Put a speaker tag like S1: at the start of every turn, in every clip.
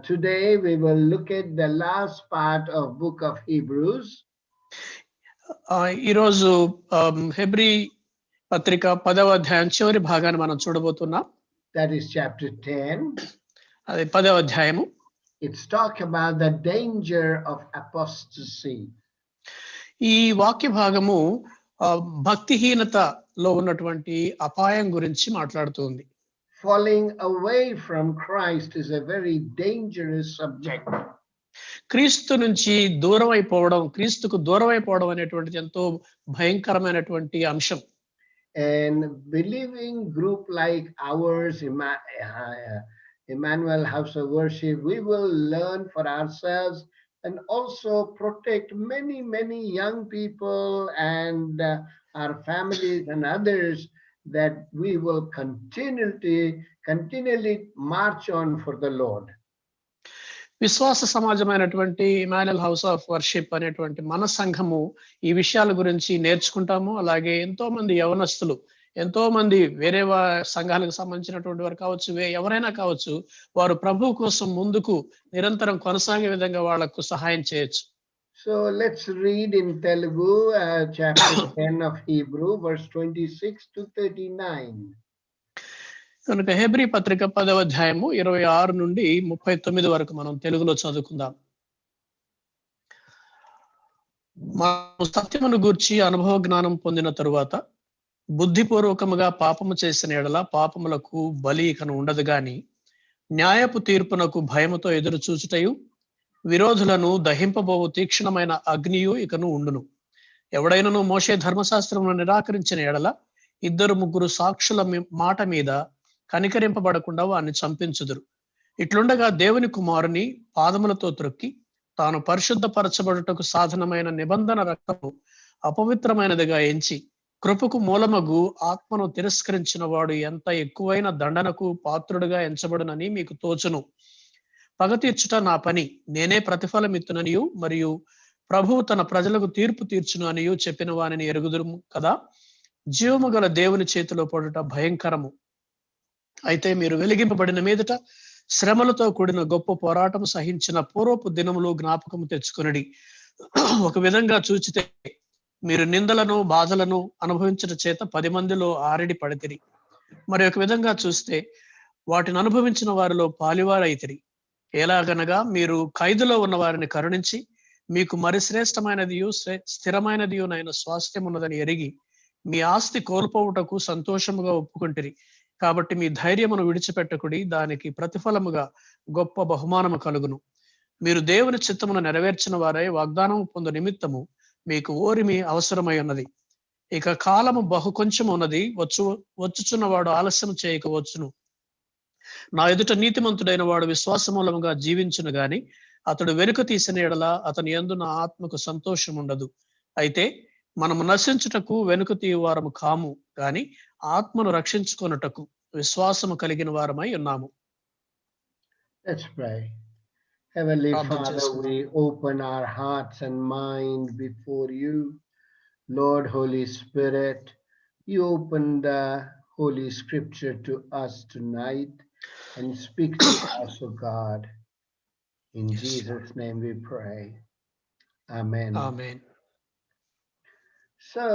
S1: Today we will look at the last part of book of Hebrews.
S2: ఈరోజు Hebrew పత్రిక 10వ అధ్యాయం చివరి భాగాన్ని మనం చూడబోతున్నాం.
S1: That is chapter 10.
S2: అది 10వ అధ్యాయము.
S1: It's talk about the danger of apostasy.
S2: ఈ వాక్య భాగము భక్తిహీనతలో ఉన్నటువంటి అపాయం గురించి మాట్లాడుతుంది.
S1: Falling away from Christ is a very dangerous subject.
S2: క్రీస్తు నుంచి దూరం అయిపోవడం, క్రీస్తుకు దూరం అయిపోవడం అనేటువంటిది ఎంతో భయంకరమైనటువంటి అంశం.
S1: And believing group like ours, Emmanuel House of Worship, we will learn for ourselves and also protect many young people and our families and others, that we will continually march on for the Lord.
S2: విశ్వాస సమాజమైనటువంటి Emmanuel house of worship అనేటువంటి మన సంఘము ఈ విషయాల గురించి నేర్చుకుంటాము. అలాగే ఎంతో మంది యవనస్తులు, ఎంతో మంది వేరే సంఘాలకు సంబంధించినటువంటి వారు కావచ్చు, ఎవరైనా కావచ్చు, వారు ప్రభు కోసం ముందుకు నిరంతరం కొనసాగే విధంగా వాళ్లకు సహాయం చేయొచ్చు.
S1: So let's read in Telugu chapter 10 of Hebrew, verse 26 to 39.
S2: కనుక హెబ్రీ పత్రిక 10వ అధ్యాయము 26 నుండి 39 వరకు మనం తెలుగులో చదువుకుందాం. మనం సత్యమును గూర్చి అనుభవ జ్ఞానం పొందిన తరువాత బుద్ధిపూర్వకముగా పాపము చేసిన ఎడల పాపములకు బలి ఇకను ఉండదు గాని, న్యాయపు తీర్పునకు భయముతో ఎదురు చూచుటయు విరోధులను దహింపబోవు తీక్షణమైన అగ్నియు ఇకను ఉండును. ఎవడైనను మోషే ధర్మశాస్త్రమును నిరాకరించిన ఎడల 2-3 సాక్షుల మాట మీద కనికరింపబడకుండా వారిని చంపించుదురు. ఇట్లుండగా దేవుని కుమారుని పాదములతో త్రొక్కి తాను పరిశుద్ధపరచబడుటకు సాధనమైన నిబంధన రక్తము అపవిత్రమైనదిగా ఎంచి కృపకు మూలమగు ఆత్మను తిరస్కరించిన వాడు ఎంత ఎక్కువైన దండనకు పాత్రుడుగా ఎంచబడునని మీకు తోచును. పగ తీర్చుట నా పని, నేనే ప్రతిఫలమిత్తుననియు మరియు ప్రభువు తన ప్రజలకు తీర్పు తీర్చును అనియు చెప్పిన వానిని ఎరుగుదురు కదా. జీవము గల దేవుని చేతిలో పడుట భయంకరము. అయితే మీరు వెలిగింపబడిన మీదట శ్రమలతో కూడిన గొప్ప పోరాటం సహించిన పూర్వపు దినములు జ్ఞాపకము తెచ్చుకొనుడి. ఒక విధంగా చూచితే మీరు నిందలను బాధలను అనుభవించడం చేత 10 మందిలో ఆరిడి పడితిరి. మరి ఒక విధంగా చూస్తే వాటిని అనుభవించిన వారిలో పాలివారైతిరి. ఎలాగనగా మీరు ఖైదులో ఉన్న వారిని కరుణించి మీకు మరి శ్రేష్టమైనదియు స్థిరమైనదియునైన స్వాస్థ్యం ఉన్నదని ఎరిగి మీ ఆస్తి కోల్పోవుటకు సంతోషముగా ఒప్పుకుంటిరి. కాబట్టి మీ ధైర్యమును విడిచిపెట్టకుడి, దానికి ప్రతిఫలముగా గొప్ప బహుమానము కలుగును. మీరు దేవుని చిత్తమును నెరవేర్చిన వారై వాగ్దానము పొందు నిమిత్తము మీకు ఓరిమి అవసరమై ఉన్నది. ఇక కాలము బహు కొంచెం ఉన్నది, వచ్చుచున్నవాడు ఆలస్యం చేయకవచ్చును. నా ఎదుట నీతిమంతుడైన వాడు విశ్వాసమూలముగా జీవించును గాని అతడు వెనుక తీసిన ఎడల అతని యందు నా ఆత్మకు సంతోషం ఉండదు. అయితే మనము నశించుటకు వెనుక తీయవారము కాము గాని ఆత్మను రక్షించుకొనుటకు విశ్వాసము కలిగిన వారమై ఉన్నాము.
S1: Let's pray. Heavenly Father, we open our hearts and mind before you. Lord, Holy Spirit, you open the Holy Scripture to us tonight and speak to us, O God. In Jesus' name we pray. Amen.
S2: Amen.
S1: So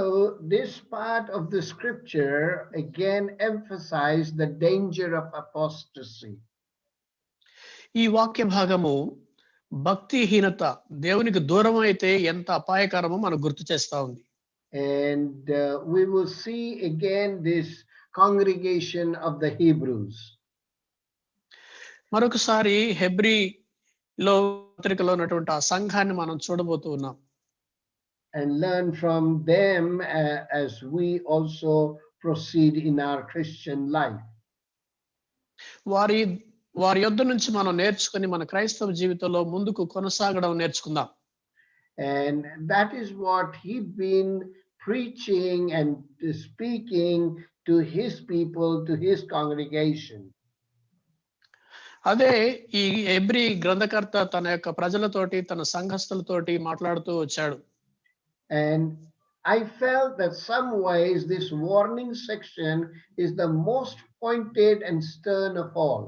S1: this part of the scripture again emphasizes the danger of apostasy.
S2: ఈ వాక్య భాగము భక్తిహీనత, దేవునికి దూరం అయితే ఎంత అపాయకరమో మనకు గుర్తు చేస్తా ఉంది.
S1: And we will see again this congregation of the Hebrews.
S2: మరొకసారి హెబ్రీలో పత్రికలో ఉన్నటువంటి ఆ సంఘాన్ని మనం చూడబోతూ ఉన్నాం.
S1: And learn from them as we also proceed in our Christian life.
S2: వారి యొద్ద నుంచి మనం నేర్చుకొని మన క్రైస్తవ జీవితంలో ముందుకు కొనసాగడం నేర్చుకుందాం.
S1: And that is what he been preaching and speaking to his people, to his congregation.
S2: అదే ఈ హెబ్రీ గ్రంథకర్త తన యొక్క ప్రజలతోటి, తన సంఘస్థులతోటి మాట్లాడుతూ వచ్చాడు.
S1: And I felt that some ways this warning section is the most pointed and stern of all.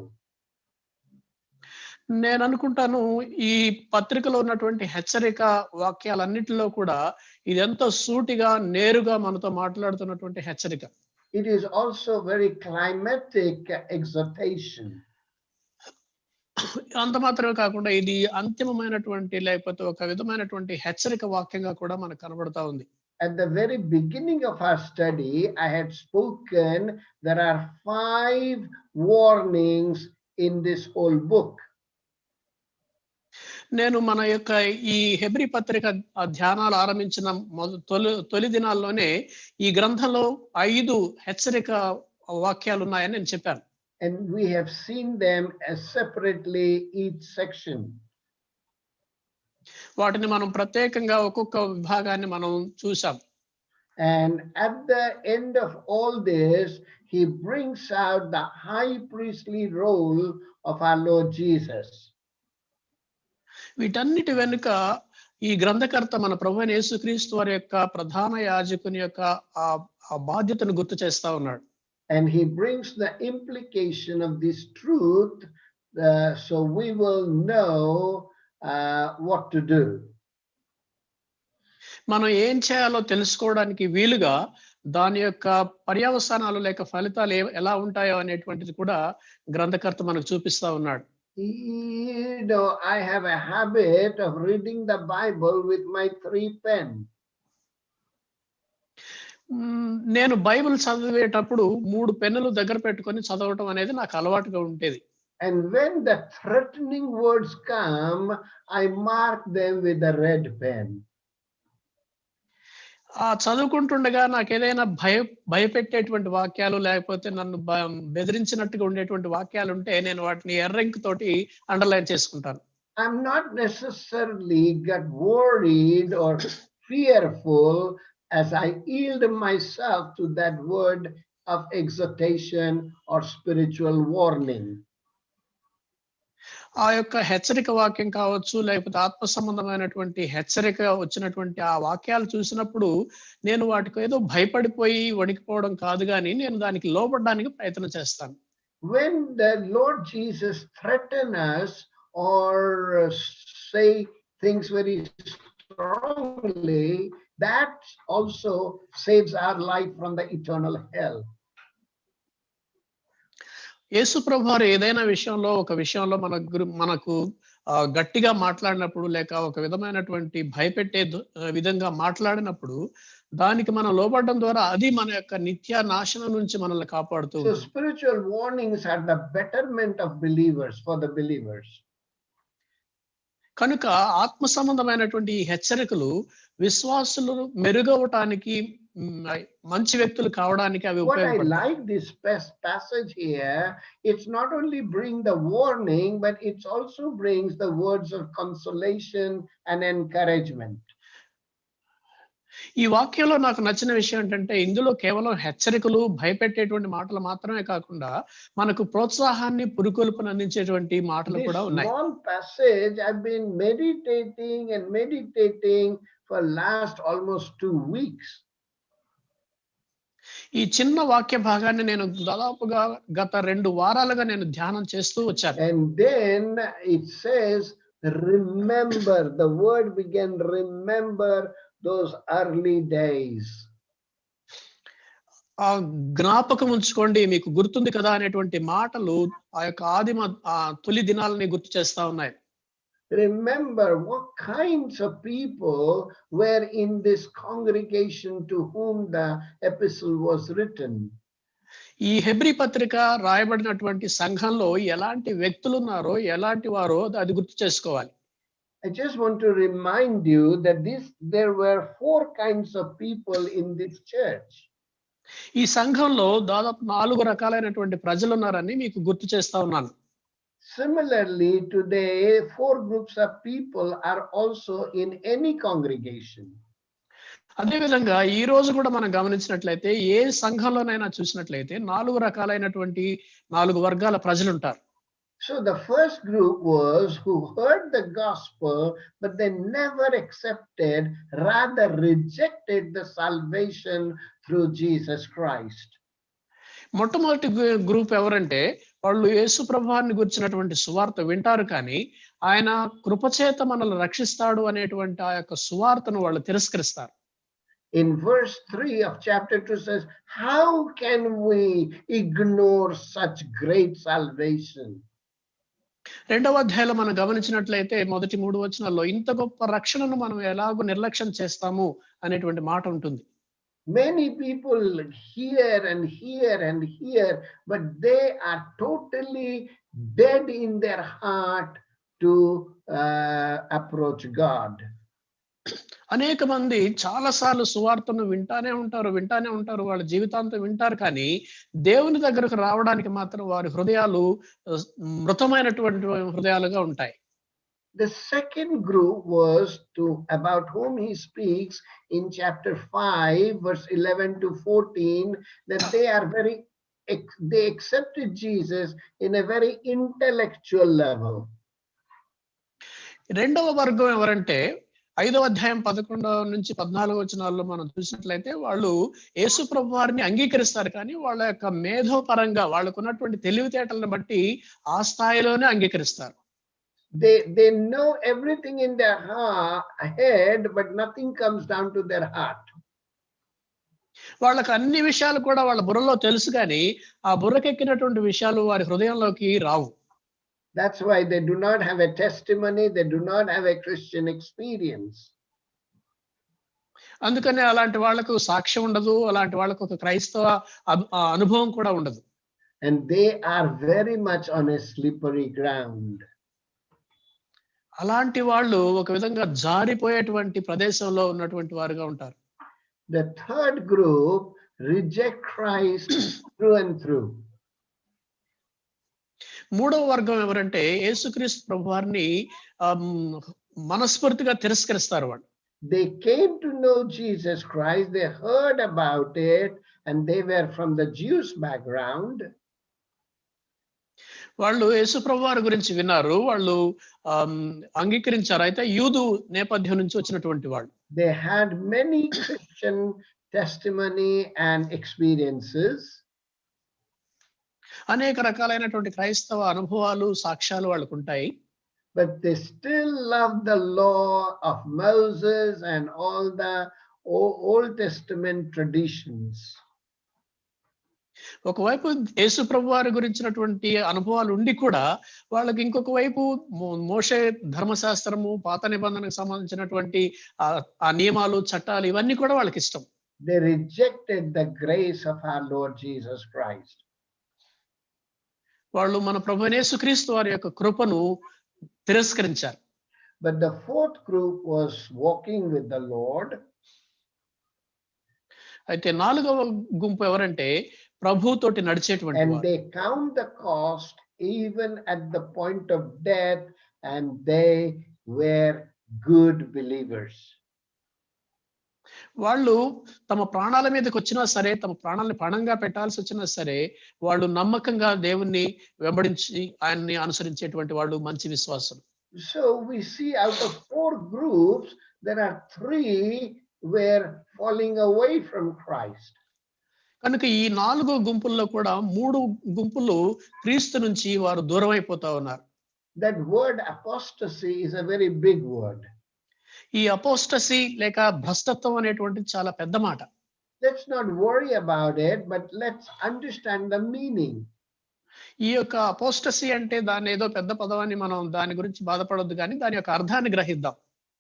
S2: నేను అనుకుంటాను ఈ పత్రికలో ఉన్నటువంటి హెచ్చరిక వాక్యాలన్నిటిలో కూడా ఇదెంతో సూటిగా నేరుగా మనతో మాట్లాడుతున్నటువంటి హెచ్చరిక.
S1: It is also very climatic exhortation.
S2: అంత మాత్రమే కాకుండా ఇది అంతిమమైనటువంటి లేకపోతే ఒక విధమైనటువంటి హెచ్చరిక వాక్యంగా కూడా మనకు కనబడతా ఉంది.
S1: At the very beginning of our study, I had spoken there are 5 warnings in this whole book.
S2: నేను మన యొక్క ఈ హెబ్రీ పత్రిక ధ్యానాలు ఆరంభించిన తొలి దినాల్లోనే ఈ గ్రంథంలో 5 హెచ్చరిక వాక్యాలు ఉన్నాయని నేను చెప్పాను.
S1: And we have seen them as separately each section.
S2: వాటిని మనం ప్రత్యేకంగా ఒక్కొక్క విభాగాన్ని మనం చూసాం.
S1: And at the end of all this, he brings out the high priestly role of our Lord Jesus.
S2: వీటన్నిటి వెనుక ఈ గ్రంథకర్త మన ప్రభువైన యేసుక్రీస్తు వారి యొక్క ప్రధాన యాజకుని యొక్క ఆ బాధ్యతను గుర్తు చేస్తా ఉన్నాడు.
S1: And he brings the implication of this truth, so we will know what to do.
S2: మనం ఏం చేయాలో తెలుసుకోవడానికి వీలుగా దాని యొక్క పర్యవసానాలు లేక ఫలితాలు ఎలా ఉంటాయో అనేటువంటిది కూడా గ్రంథకర్త మనకు చూపిస్తా ఉన్నాడు.
S1: You know, I have a habit of reading the Bible with my 3 pens.
S2: నేను బైబిల్ చదివేటప్పుడు 3 పెన్నులు దగ్గర పెట్టుకొని చదవటం అనేది నాకు అలవాటుగా ఉండేది.
S1: And when the threatening words come, I mark them with a red pen.
S2: చదువుకుంటుండగా నాకు ఏదైనా భయపెట్టేటువంటి వాక్యాలు లేకపోతే నన్ను బెదిరించినట్టుగా ఉండేటువంటి వాక్యాలు ఉంటే నేను వాటిని ఎర్రంక్ తోటి అండర్లైన్ చేసుకుంటాను.
S1: I'm not necessarily get worried or fearful as I yield myself to that word of exhortation or spiritual warning.
S2: ఆ యొక్క హెచ్చరిక వాక్యం కావచ్చు లేకపోతే ఆత్మ సంబంధమైనటువంటి హెచ్చరిక వచ్చినటువంటి ఆ వాక్యాలు చూసినప్పుడు నేను వాటికి ఏదో భయపడిపోయి వణికిపోవడం కాదు కానీ నేను దానికి లోబడడానికి ప్రయత్నం చేస్తాను.
S1: When the Lord Jesus threaten us or say things very strongly, that also saves our life from the eternal hell.
S2: యేసు ప్రభువారు ఏదైనా విషయంలో ఒక విషయంలో మనకు గట్టిగా మాట్లాడినప్పుడు లేక ఒక విధమైనటువంటి భయపెట్టే విధంగా మాట్లాడినప్పుడు దానికి మనం లోబడడం ద్వారా అది మన యొక్క నిత్య నాశనం నుంచి మనల్ని కాపాడుతుంది.
S1: So spiritual warnings are the betterment of believers, for the believers.
S2: కనుక ఆత్మ సంబంధమైనటువంటి ఈ హెచ్చరికలు విశ్వాసులు మెరుగవటానికి మంచి వ్యక్తులు కావడానికి అవి ఉపయోగపడతాయి.
S1: What I like this passage here, it's not only bring the warning, but it also brings the words of consolation and encouragement.
S2: ఈ వాక్యంలో నాకు నచ్చిన విషయం ఏంటంటే ఇందులో కేవలం హెచ్చరికలు భయపెట్టేటువంటి మాటలు మాత్రమే కాకుండా మనకు ప్రోత్సాహాన్ని పురుకొల్పును అందించేటువంటి మాటలు కూడా ఉన్నాయి.
S1: This small passage I've been meditating for last almost 2 weeks.
S2: ఈ చిన్న వాక్య భాగాన్ని నేను దాదాపుగా గత 2 వారాలుగా నేను ధ్యానం చేస్తూ వచ్చాను.
S1: And then it says remember, the word began, remember those early days.
S2: ఆ జ్ఞాపకం ఉంచుకోండి, మీకు గుర్తుంది కదా అనేటువంటి మాటలు ఆ యొక్క తొలి దినాలని గుర్తు చేస్తా ఉన్నాయి.
S1: Remember what kinds of people were in this congregation to whom the epistle was written.
S2: ఈ హెబ్రీ పత్రిక రాయబడినటువంటి సంఘంలో ఎలాంటి వ్యక్తులు ఉన్నారో ఎలాంటి వారో అది గుర్తు చేసుకోవాలి.
S1: I just want to remind you that there were 4 kinds of people in this church.
S2: ఈ సంఘంలో దాదాపు 4 రకాలైనటువంటి ప్రజలు ఉన్నారని మీకు గుర్తు చేస్తా ఉన్నాను.
S1: Similarly, today 4 groups of people are also in any congregation.
S2: అదే విధంగా ఈ రోజు కూడా మనం గమనించినట్లయితే ఏ సంఘంలోనైనా చూసినట్లయితే 4 రకాలైనటువంటి 4 వర్గాల ప్రజలు ఉంటారు.
S1: So the first group was who heard the gospel but they never accepted, rather rejected the salvation through Jesus Christ.
S2: మొట్టమొదటి గ్రూప్ ఎవరంటే వాళ్ళు యేసు ప్రభువాన్ని గురించినటువంటి సువార్త వింటారు కానీ ఆయన కృపచేత మనల్ని రక్షిస్తాడు అనేటువంటి ఆ యొక్క సువార్తను వాళ్ళు తిరస్కరిస్తారు.
S1: In verse 3 of chapter 2 says, how can we ignore such great salvation?
S2: రెండవ అధ్యాయంలో మనం గమనించినట్లయితే మొదటి 3 వచనాల్లో ఇంత గొప్ప రక్షణను మనం ఎలాగో నిర్లక్ష్యం చేస్తాము అనేటువంటి మాట ఉంటుంది.
S1: Many people hear and hear and hear, but they are totally dead in their heart to approach God.
S2: అనేక మంది చాలా సార్లు సువార్తను వింటానే ఉంటారు వాళ్ళ జీవితాంతం వింటారు కానీ దేవుని దగ్గరకు రావడానికి మాత్రం వారి హృదయాలు మృతమైనటువంటి హృదయాలుగా ఉంటాయి.
S1: The second group was about whom he speaks in chapter 5 verse 11 to 14, that they accepted Jesus in a very intellectual level.
S2: రెండవ వర్గం ఎవరంటే 5వ అధ్యాయం 11 నుంచి 14 వచనాల్లో మనం చూసినట్లయితే వాళ్ళు యేసు ప్రభువారిని అంగీకరిస్తారు కానీ వాళ్ళ యొక్క మేధోపరంగా వాళ్ళకున్నటువంటి తెలివితేటలను బట్టి ఆ స్థాయిలోనే అంగీకరిస్తారు.
S1: They know everything in their head, but nothing comes down to their heart.
S2: వాళ్ళకి అన్ని విషయాలు కూడా వాళ్ళ బుర్రలో తెలుసు కానీ ఆ బుర్రకెక్కినటువంటి విషయాలు వారి హృదయంలోకి రావు.
S1: That's why they do not have a testimony, they do not have a Christian experience.
S2: అందుకనే అలాంటి వాళ్ళకు సాక్ష్యం ఉండదు, అలాంటి వాళ్ళకు ఒక క్రైస్తవ అనుభవం కూడా ఉండదు.
S1: And they are very much on a slippery ground.
S2: అలాంటి వాళ్ళు ఒక విధంగా జారిపోయేటువంటి ప్రదేశంలో ఉన్నటువంటి వారుగా ఉంటారు.
S1: The third group reject Christ through and through.
S2: మూడవ వర్గం ఎవరంటే యేసుక్రీస్తు ప్రభువారిని మనస్ఫూర్తిగా తిరస్కరిస్తారు వాళ్ళు.
S1: They came to know Jesus Christ, they heard about it, and they were from the Jewish background.
S2: వాళ్ళు యేసు ప్రభువారి గురించి విన్నారు, వాళ్ళు అంగీకరించారు. అయితే యూదు నేపథ్యం నుంచి వచ్చినటువంటి వాళ్ళు.
S1: They had many Christian testimony and experiences.
S2: అనేక రకాలైనటువంటి క్రైస్తవ అనుభవాలు సాక్ష్యాలు వాళ్ళకు ఉంటాయి.
S1: But they still love the law of Moses and all the Old Testament traditions.
S2: ఒకవైపు యేసు ప్రభువారి గురించినటువంటి అనుభవాలు ఉండి కూడా వాళ్ళకి ఇంకొక వైపు మోషే ధర్మశాస్త్రము, పాత నిబంధనకు సంబంధించినటువంటి ఆ నియమాలు, చట్టాలు ఇవన్నీ కూడా వాళ్ళకి ఇష్టం.
S1: They rejected the grace of our Lord Jesus Christ.
S2: వాళ్ళు మన ప్రభువైన యేసుక్రీస్తు వారి యొక్క కృపను తిరస్కరించారు.
S1: But the fourth group was walking with the Lord.
S2: అయితే నాలుగవ గుంపు ఎవరంటే ప్రభువుతోటి నడిచేటువంటి
S1: and
S2: వారు.
S1: they count the cost even at the point of death, and they were good believers.
S2: వాళ్ళు తమ ప్రాణాల మీదకి వచ్చినా సరే, తమ ప్రాణాలను పణంగా పెట్టాల్సి వచ్చినా సరే, వాళ్ళు నమ్మకంగా దేవుణ్ణి వెంబడించి ఆయన్ని అనుసరించేటువంటి వాళ్ళు మంచి విశ్వాసులు.
S1: So we see out of 4 groups, there are 3 were falling away from Christ.
S2: కనుక ఈ 4 గుంపుల్లో కూడా 3 గుంపులు క్రీస్తు నుంచి వారు దూరం అయిపోతా ఉన్నారు.
S1: That word apostasy is a very big word.
S2: ఈ అపోస్టసీ లేక భ్రష్టత్వం అనేటువంటిది చాలా పెద్ద మాట.
S1: Let's not worry about it, but let's understand the meaning.
S2: ఈ యొక్క అపోస్టసీ అంటే దాన్ని ఏదో పెద్ద పదవాన్ని మనం దాని గురించి బాధపడొద్దు కానీ దాని యొక్క అర్థాన్ని గ్రహిద్దాం.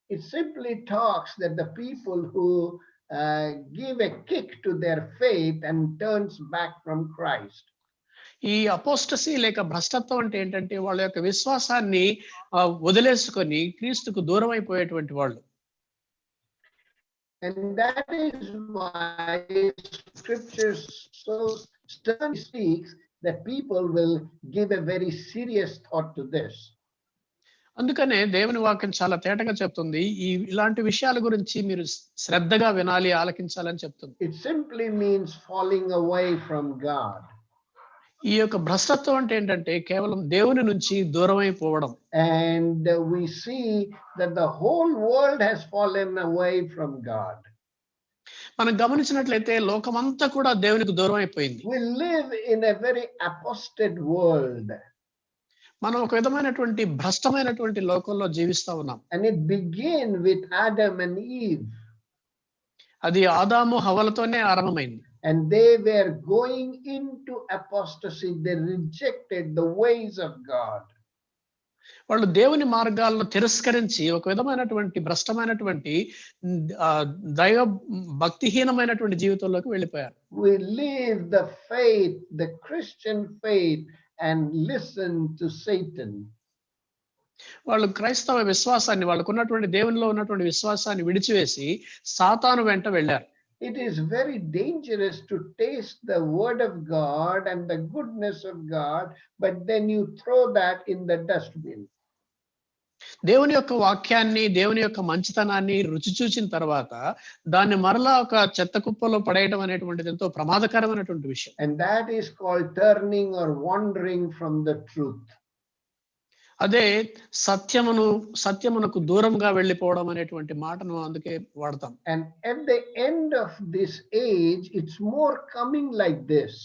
S1: It simply talks that the people who give a kick to their faith and turns back from Christ.
S2: ఈ అపోస్టసీ లేక భ్రష్టత్వం అంటే ఏంటంటే వాళ్ళ యొక్క విశ్వాసాన్ని వదిలేసుకొని క్రీస్తుకు దూరం అయిపోయేటువంటి వాళ్ళు.
S1: And that is why scripture so sternly speaks that people will give a very serious thought to this.
S2: అందుకనే దేవుని వాక్యం చాలా తేటగా చెప్తుంది, ఇలాంటి విషయాల గురించి మీరు శ్రద్ధగా వినాలి, ఆలకించాలని చెప్తుంది.
S1: It simply means falling away from God.
S2: ఈ యొక్క భ్రష్టత్వం అంటే ఏంటంటే కేవలం దేవుని నుంచి దూరం అయిపోవడం.
S1: And we see that the whole world has fallen away from God.
S2: మనం గమనించినట్లయితే లోకమంతా కూడా దేవునికి దూరం అయిపోయింది.
S1: We live in a very apostate world.
S2: మనం ఒక విధమైనటువంటి భ్రష్టమైనటువంటి లోకంలో జీవిస్తా ఉన్నాం.
S1: And it began with Adam and Eve.
S2: అది ఆదాము హవ్వలతోనే ఆరంభమైంది.
S1: And they were going into apostasy. They rejected the ways of God.
S2: వాళ్ళు దేవుని మార్గాలను తిరస్కరించి ఒక విధమైనటువంటి భ్రష్టమైనటువంటి దైవ భక్తిహీనమైనటువంటి జీవితంలోకి వెళ్ళిపోయారు.
S1: We live the faith, the Christian faith, and listen to Satan.
S2: వాళ్ళు క్రైస్తవ విశ్వాసాన్ని, వాళ్ళకు ఉన్నటువంటి దేవునిలో ఉన్నటువంటి విశ్వాసాన్ని విడిచివేసి సాతాను వెంట వెళ్ళారు.
S1: It is very dangerous to taste the word of God and the goodness of God, but then you throw that in the dustbin.
S2: దేవుని యొక్క వాక్యాన్ని, దేవుని యొక్క మంచితనాన్ని రుచి చూసిన తర్వాత దాన్ని మరలా ఒక చెత్త కుప్పలో పడేయడం అనేటువంటిది ఎంతో ప్రమాదకరమైనటువంటి విషయం.
S1: And that is called turning or wandering from the truth.
S2: అదే సత్యమునకు దూరంగా వెళ్ళిపోవడం అనేటువంటి మాటను అందుకే వాడతాం.
S1: And at the end of this age, it's more coming like this.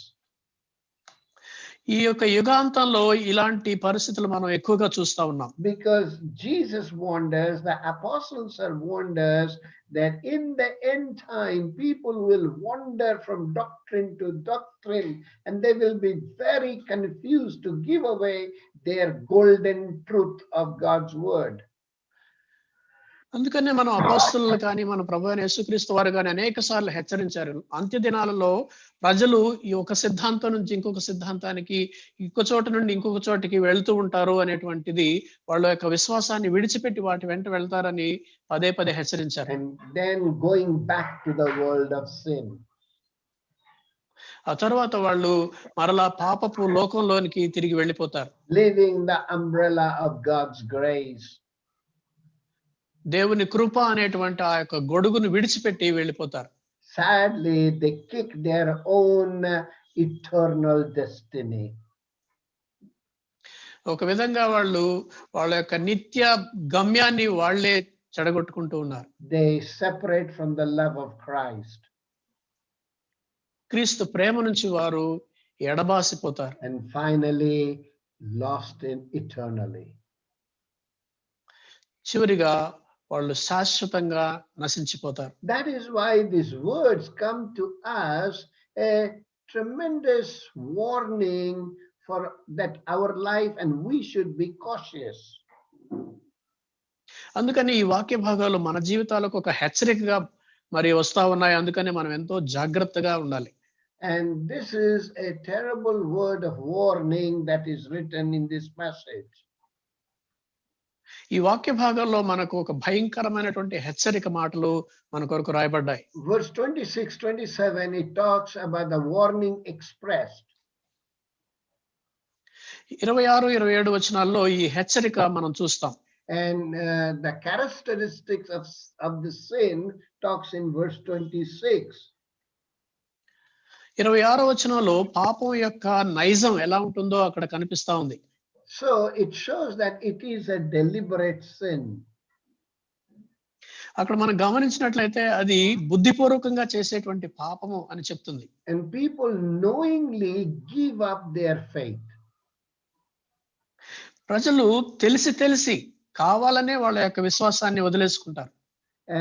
S2: ఈ యొక్క యుగాంతంలో ఇలాంటి పరిస్థితులు మనం ఎక్కువగా చూస్తా ఉన్నాం.
S1: Because Jesus warned us, the apostles have warned us that in the end time people will wander from doctrine to doctrine, and they will be very confused to give away their golden truth of God's word.
S2: అందుకనే మనం అపోస్తలులు కానీ మన ప్రభువైన యేసుక్రీస్తు వారు కానీ అనేక సార్లు హెచ్చరించారు. అంత్య దినాలలో ప్రజలు ఈ ఒక సిద్ధాంతం నుంచి ఇంకొక సిద్ధాంతానికి, ఇంకొక చోట నుండి ఇంకొక చోటికి వెళ్తూ ఉంటారు అనేటువంటిది వాళ్ళ యొక్క విశ్వాసాన్ని విడిచిపెట్టి వాటి వెంట వెళ్తారని పదే పదే హెచ్చరించారు.
S1: And then going back to the world of sin.
S2: ఆ తర్వాత వాళ్ళు మరలా పాపపు లోకంలోనికి తిరిగి వెళ్ళిపోతారు.
S1: Leaving the umbrella of God's grace.
S2: దేవుని కృప అనేటువంటి ఆ యొక్క గొడుగును విడిచిపెట్టి వెళ్ళిపోతారు.
S1: Sadly, they kick their own eternal destiny.
S2: ఒక విధంగా వాళ్ళు వాళ్ళ యొక్క నిత్య గమ్యాన్ని వాళ్ళే చెడగొట్టుకుంటూ ఉన్నారు.
S1: They separate from the love of Christ.
S2: క్రీస్తు ప్రేమ నుంచి వారు ఎడబాసిపోతారు.
S1: And finally lost in eternally.
S2: చివరిగా వాళ్ళు శాశ్వతంగా నశించిపోతారు.
S1: That is why these words come to us a tremendous warning for that our life, and we should be cautious.
S2: అందుకని ఈ వాక్య భాగాలు మన జీవితాలకు ఒక హెచ్చరికగా మరి వస్తా ఉన్నాయి. అందుకని మనం ఎంతో జాగ్రత్తగా ఉండాలి.
S1: And this is a terrible word of warning that is written in this passage.
S2: ఈ వాక్య భాగాల్లో మనకు ఒక భయంకరమైనటువంటి హెచ్చరిక మాటలు మన కొరకు రాయబడ్డాయి.
S1: Verse 26, 27, it talks about the warning expressed.
S2: 26, 27 వచనాల్లో ఈ హెచ్చరిక మనం చూస్తాం.
S1: And the characteristics of the sin talks in verse 26.
S2: 26వ వచనంలో పాపం యొక్క నైజం ఎలా ఉంటుందో అక్కడ కనిపిస్తా ఉంది.
S1: So it shows that it is a deliberate sin.
S2: అక్కడ మనం గమనించినట్లయితే అది బుద్ధిపూర్వకంగా చేసేటువంటి పాపము అని చెప్తుంది.
S1: And people knowingly give up their faith.
S2: ప్రజలు తెలిసి కావాలనే వాళ్ళ యొక్క విశ్వాసాన్ని వదిలేసుకుంటారు.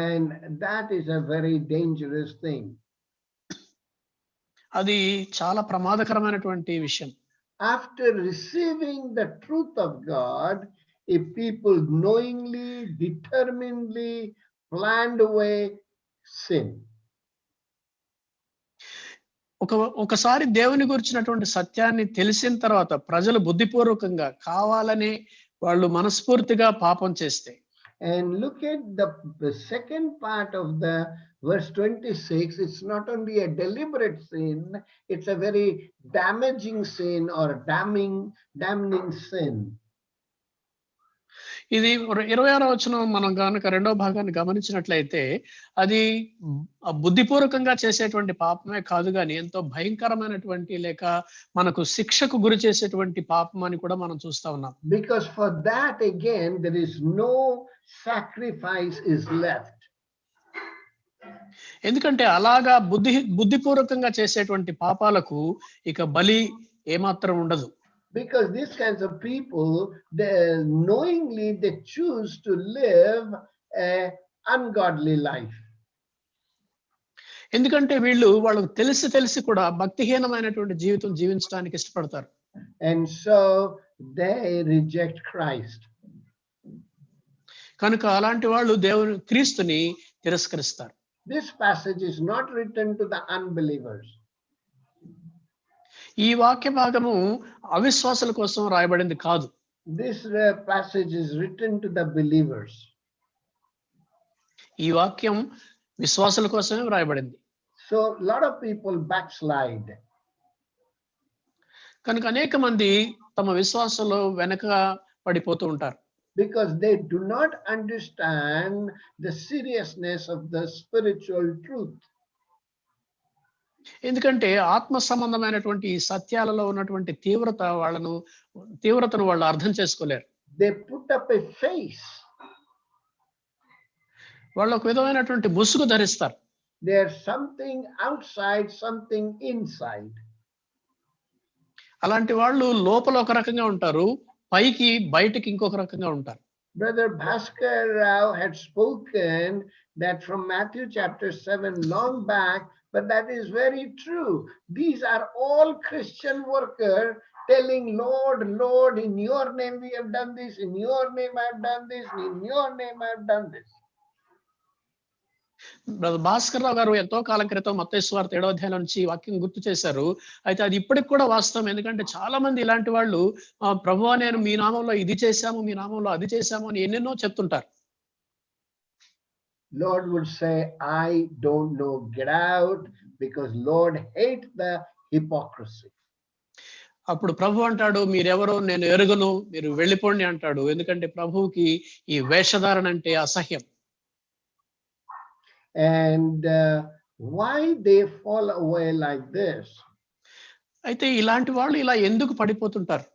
S1: And that is a very dangerous thing.
S2: అది చాలా ప్రమాదకరమైనటువంటి విషయం.
S1: After receiving the truth of God, if people knowingly, determinedly planned away sin.
S2: ఒకసారి దేవుని గురించినటువంటి సత్యాన్ని తెలిసిన తర్వాత ప్రజలు బుద్ధిపూర్వకంగా కావాలని వాళ్ళు మనస్ఫూర్తిగా పాపం చేస్తే.
S1: And look at the second part of the verse 26. It's not only a deliberate sin, it's a very damaging sin or damning sin.
S2: ఇది 26వ వచనం మనం గనుక రెండో భాగాన్ని గమనించినట్లయితే అది బుద్ధిపూర్వకంగా చేసేటువంటి పాపమే కాదు గాని ఎంతో భయంకరమైనటువంటి లేక మనకు శిక్షకు గురి చేసేటువంటి పాపం అని కూడా మనం చూస్తా ఉన్నాం.
S1: Because for that again there is no sacrifice is left.
S2: ఎందుకంటే అలాగా బుద్ధిపూర్వకంగా చేసేటువంటి పాపాలకు ఇక బలి ఏమాత్రం ఉండదు.
S1: Because these kinds of people, they knowingly they choose to live a ungodly life.
S2: ఎందుకంటే వీళ్ళు వాళ్ళకు తెలిసి కూడా భక్తిహీనమైనటువంటి జీవితం జీవించడానికి ఇష్టపడతారు.
S1: And so they reject Christ.
S2: కనుక అలాంటి వాళ్ళు క్రీస్తుని తిరస్కరిస్తారు.
S1: This passage is not written to the unbelievers.
S2: ఈ వాక్య భాగము అవిశ్వాసుల కోసం రాయబడింది కాదు.
S1: This passage is written to the believers.
S2: ఈ వాక్యం విశ్వాసుల కోసమే రాయబడింది.
S1: So a lot of people backslide.
S2: కనుక అనేక మంది తమ విశ్వాసంలో వెనక పడిపోతూ ఉంటారు.
S1: Because they do not understand the seriousness of the spiritual truth.
S2: ఎందుకంటే ఆత్మ సంబంధమైనటువంటి సత్యాలలో ఉన్నటువంటి తీవ్రతను వాళ్ళు అర్థం చేసుకోలేరు.
S1: They put up a face.
S2: వాళ్ళు ఒక విధమైనటువంటి ముసుగు ధరిస్తారు.
S1: There's something outside, something inside.
S2: అలాంటి వాళ్ళు లోపల ఒక రకంగా ఉంటారు, పైకి బయటికి ఇంకొక రకంగా ఉంటారు.
S1: Brother Bhaskar Rao had spoken that from Matthew chapter 7 long back, but that is very true. These are all Christian workers telling, Lord, Lord, in your name we have done this, in your name I have done this, in your name I have done this.
S2: Brother Bhaskar Rao garu ఎంతో కాలం క్రితం మత్తయి సువార్త 7వ అధ్యాయం నుంచి వాక్యం గుర్తు చేశారు. అయితే అది ఇప్పటికి కూడా వాస్తవం. ఎందుకంటే చాలా మంది ఇలాంటి వాళ్ళు ప్రభువా నేను మీ నామంలో ఇది చేశాము, మీ నామంలో అది చేశాము అని ఎన్నెన్నో చెప్తుంటారు.
S1: Lord would say, I don't know, get out, because Lord hates the hypocrisy.
S2: అప్పుడు ప్రభు అంటాడు, మీరెవరో నేను ఎరుగను, మీరు వెళ్ళిపోండి అంటాడు. ఎందుకంటే ప్రభువుకి ఈ వేషధారణ అంటే అసహ్యం.
S1: And why they fall away like this?
S2: అయితే ఇలాంటి వాళ్ళు ఇలా ఎందుకు పడిపోతుంటారు?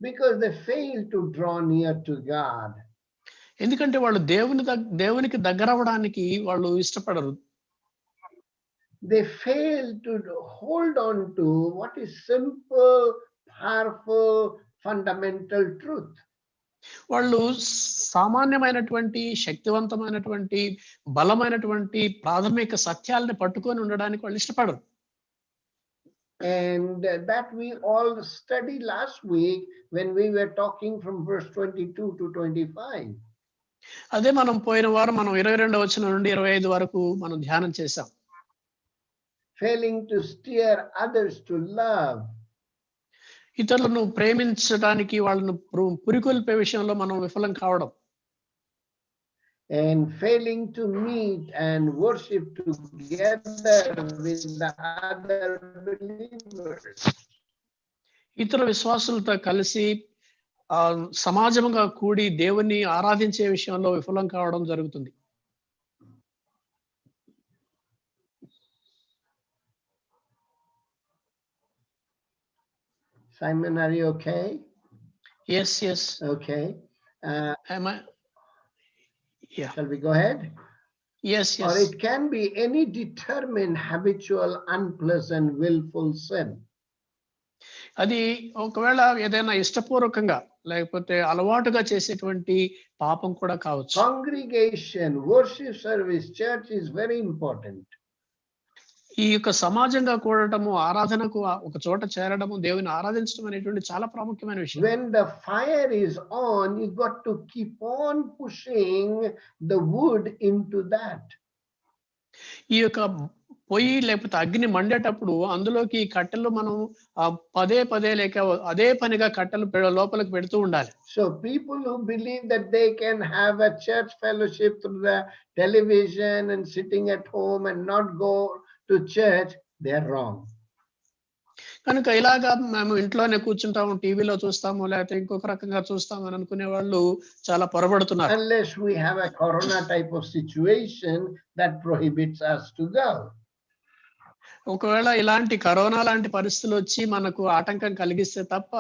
S1: Because they fail to draw near to God.
S2: ఎందుకంటే వాళ్ళు దేవునికి దగ్గర అవ్వడానికి వాళ్ళు ఇష్టపడరు.
S1: They fail to hold on to what is simple, powerful, fundamental truth.
S2: వాళ్ళు సామాన్యమైనటువంటి శక్తివంతమైనటువంటి బలమైనటువంటి ప్రాథమిక సత్యాలను పట్టుకొని ఉండడానికి వాళ్ళు ఇష్టపడరు.
S1: And that we all studied last week when we were talking from verse 22 to 25.
S2: అదే మనం పోయిన వారం మనం 22వ వచనం నుండి 25 వరకు మనం ధ్యానం చేశాం.
S1: Failing to steer others to love.
S2: ఇతరులను ప్రేమించడానికి వాళ్ళను పురికొల్పే విషయంలో మనం విఫలం కావడం.
S1: And failing to meet and worship together with the other believers.
S2: ఇతర విశ్వాసులతో కలిసి సమాజంగా కూడి దేవుని ఆరాధించే విషయంలో విఫలం కావడం జరుగుతుంది.
S1: Simon, are you okay?
S2: Yes.
S1: Okay.
S2: Am I? Yeah.
S1: Shall we go ahead?
S2: Yes.
S1: Or it can be any determined, habitual, unpleasant, willful sin.
S2: అది ఒకవేళ ఏదైనా ఇష్టపూర్వకంగా లేకపోతే అలవాటుగా చేసేటువంటి పాపం కూడా కావచ్చు.
S1: Congregation, worship service, church is very important.
S2: ఈ యొక్క సమాజంగా కూడటము, ఆరాధనకు ఒక చోట చేరడము, దేవుని ఆరాధించడం అనేటువంటి చాలా ప్రాముఖ్యమైన విషయం.
S1: When the fire is on, you got to keep on pushing the wood into that.
S2: ఈ యొక్క పొయ్యి లేకపోతే అగ్ని మండేటప్పుడు అందులోకి కట్టెలు మనం పదే లేక అదే పనిగా కట్టెలు లోపలికి పెడుతూ ఉండాలి.
S1: So people who believe that they can have a church fellowship through the television and sitting at home and not go to church, they are wrong.
S2: కనుక ఇలాగా మేము ఇంట్లోనే కూర్చుంటాము, టీవీలో చూస్తాము, లేకపోతే ఇంకొక రకంగా చూస్తాము అని అనుకునే వాళ్ళు చాలా పొరబడుతున్నారు.
S1: Unless we have a corona type of situation that prohibits us to go.
S2: ఒకవేళ ఇలాంటి కరోనా లాంటి పరిస్థితులు వచ్చి మనకు ఆటంకం కలిగిస్తే తప్ప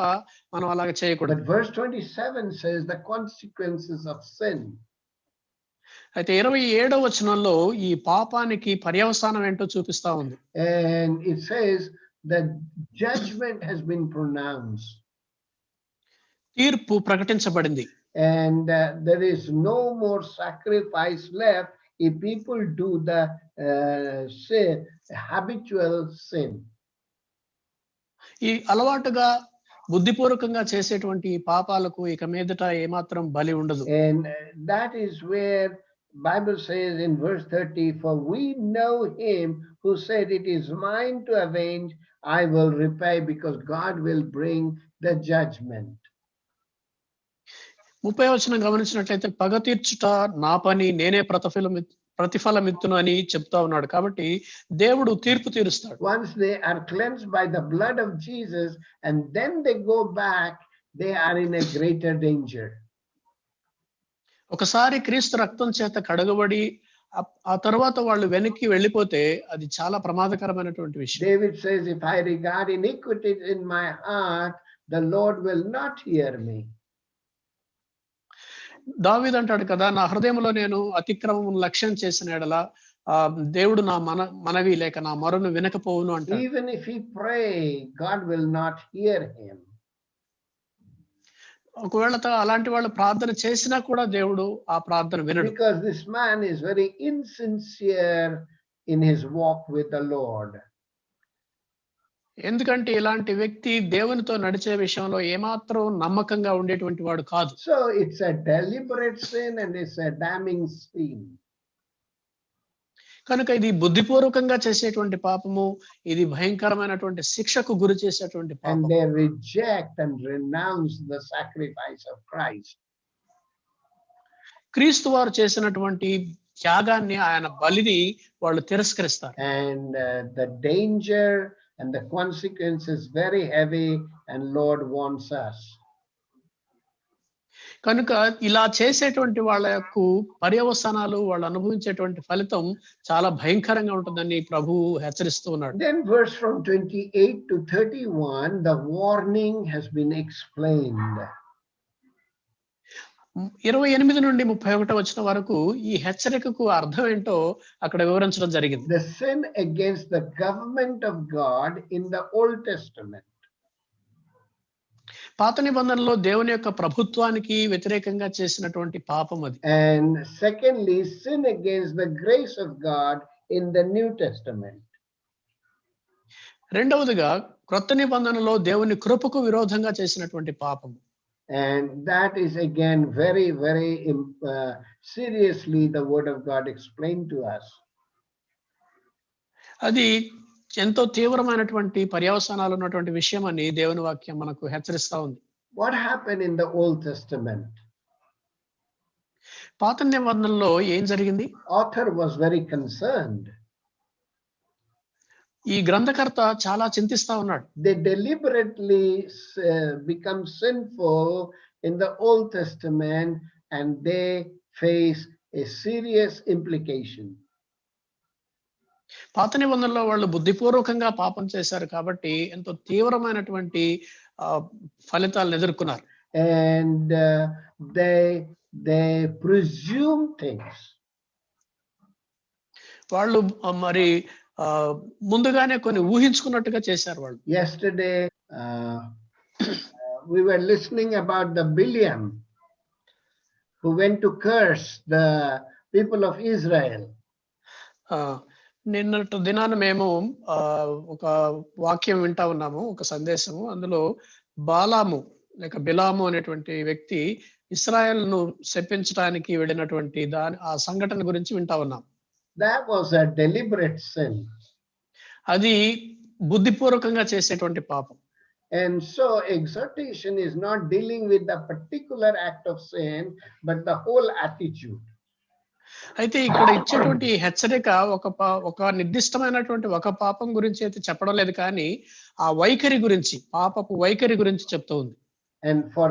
S2: మనం అలాగ చేయకూడదు.
S1: But verse 27 says the consequences of sin.
S2: అయితే 27వ వచనంలో ఈ పాపానికి పర్యవసానం ఏంటో చూపిస్తా ఉంది.
S1: And it says that judgment has been pronounced.
S2: తీర్పు ప్రకటించబడింది.
S1: And there is no more sacrifice left if people do the sin, habitual sin.
S2: ఈ అలవాటుగా బుద్ధిపూర్వకంగా చేసేటువంటి ఈ పాపాలకు ఇక మీదట ఏమాత్రం బలి ఉండదు.
S1: And that is where Bible says in verse 30, for we know him who said, it is mine to avenge, I will repay, because God will bring the judgment.
S2: 30వ వచనం గమనించినట్లయితే పగ తీర్చుట నా పని, నేనే ప్రతిఫలమిత్తును అని చెప్తా ఉన్నాడు. కాబట్టి దేవుడు తీర్పు తీరుస్తాడు.
S1: Once they are cleansed by the blood of Jesus and then they go back, they are in a greater danger.
S2: ఒకసారి క్రీస్తు రక్తం చేత కడగబడి ఆ తర్వాత వాళ్ళు వెనక్కి వెళ్ళిపోతే అది చాలా ప్రమాదకరమైనటువంటి విషయం.
S1: David says, if I regard iniquity in my heart, the Lord will not hear me.
S2: దావీదు అంటాడు కదా, నా హృదయంలో నేను అతిక్రమం లక్ష్యం చేసిన ఎడల దేవుడు నా మనవి లేక నా మొరను వినకపోవును అంటాడు.
S1: Even if he pray, God will not hear him.
S2: ఒకవేళ అలాంటి వాళ్ళు ప్రార్థన చేసినా కూడా దేవుడు ఆ ప్రార్థన వినడు.
S1: Because this man is very insincere in his walk with the Lord.
S2: ఎందుకంటే ఇలాంటి వ్యక్తి దేవునితో నడిచే విషయంలో ఏమాత్రం నమ్మకంగా ఉండేటువంటి వాడు కాదు.
S1: So it's a deliberate sin and it's a damning sin.
S2: కనుక ఇది బుద్ధిపూర్వకంగా చేసేటువంటి పాపము, ఇది భయంకరమైనటువంటి శిక్షకు గురి చేసేటువంటి పాపం.
S1: And they reject and renounce the sacrifice of Christ.
S2: క్రీస్తు వారు చేసినటువంటి త్యాగాన్ని, ఆయన బలిని వాళ్ళు తిరస్కరిస్తారు.
S1: And the danger and the consequence is very heavy, and Lord warns us.
S2: కనుక ఇలా చేసేటువంటి వాళ్ళకు పర్యవసానాలు, వాళ్ళు అనుభవించేటువంటి ఫలితం చాలా భయంకరంగా ఉంటుందని ప్రభువు హెచ్చరిస్తూ ఉన్నాడు.
S1: Then verse from 28 to 31, the warning has been explained.
S2: 28 నుండి 31 వచనం వరకు ఈ హెచ్చరికకు అర్థం ఏంటో అక్కడ వివరించడం జరిగింది.
S1: The sin against the government of God in the Old Testament.
S2: పాత నిబంధనలో దేవుని యొక్క ప్రభుత్వానికి వ్యతిరేకంగా చేసినటువంటి పాపం అది.
S1: And secondly, sin against the grace of God in the New Testament.
S2: రెండవదిగా క్రొత్త నిబంధనలో దేవుని కృపకు విరోధంగా చేసినటువంటి పాపం.
S1: And that is again very, very seriously the word of God explained to us.
S2: అది ఎంతో తీవ్రమైనటువంటి పర్యవసానాలు ఉన్నటువంటి విషయం అని దేవుని వాక్యం మనకు హెచ్చరిస్తా ఉంది.
S1: What happened in the Old Testament?
S2: పాత నిబంధనలో ఏం జరిగింది?
S1: Author was very concerned.
S2: ఈ గ్రంథకర్త చాలా చింతిస్తా ఉన్నాడు.
S1: They deliberately become sinful in the Old Testament and they face a serious implication.
S2: పాత నిబంధనలో వాళ్ళు బుద్ధిపూర్వకంగా పాపం చేశారు కాబట్టి ఎంతో తీవ్రమైనటువంటి ఫలితాలను ఎదుర్కొన్నారు.
S1: And they presume things.
S2: వాళ్ళు మరి ముందుగానే కొన్ని ఊహించుకున్నట్టుగా చేశారు వాళ్ళు.
S1: Yesterday we were listening about the Bileam who went to curse the people of Israel.
S2: నిన్నటి దినాన మేము ఒక వాక్యం వింటా ఉన్నాము, ఒక సందేశము. అందులో బాలాము లేక బిలాము అనేటువంటి వ్యక్తి ఇశ్రాయేలును శపించడానికి వెళ్ళినటువంటి ఆ సంఘటన గురించి వింటా ఉన్నాం.
S1: That was a deliberate sin.
S2: అది బుద్ధిపూర్వకంగా చేసేటువంటి పాపం.
S1: And so exhortation is not dealing with the particular act of sin, but the whole attitude.
S2: అయితే ఇక్కడ ఇచ్చేటువంటి హెచ్చరిక ఒక నిర్దిష్టమైనటువంటి ఒక పాపం గురించి అయితే చెప్పడం లేదు, కానీ ఆ వైఖరి గురించి, పాపపు వైఖరి గురించి చెప్తూ ఉంది.
S1: And for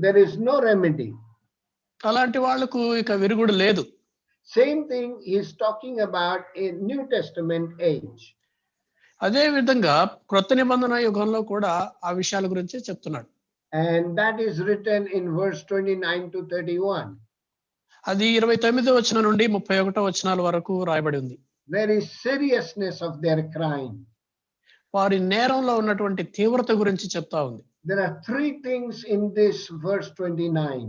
S1: there is no remedy.
S2: అలాంటి వాళ్లకు ఇక విరుగుడు లేదు.
S1: Same thing he's talking about in New Testament age.
S2: అదే విధంగా క్రొత్త నిబంధన యుగంలో కూడా ఆ విషయాల గురించి చెప్తున్నాడు.
S1: And that is written in verse 29 to 31.
S2: అది 29వ వచనం నుండి 31వ వచనాల వరకు రాయబడి ఉంది.
S1: Very seriousness of their crime.
S2: వారి నేరంలో ఉన్నటువంటి తీవ్రత గురించి చెప్తా ఉంది.
S1: There are three things in this verse 29.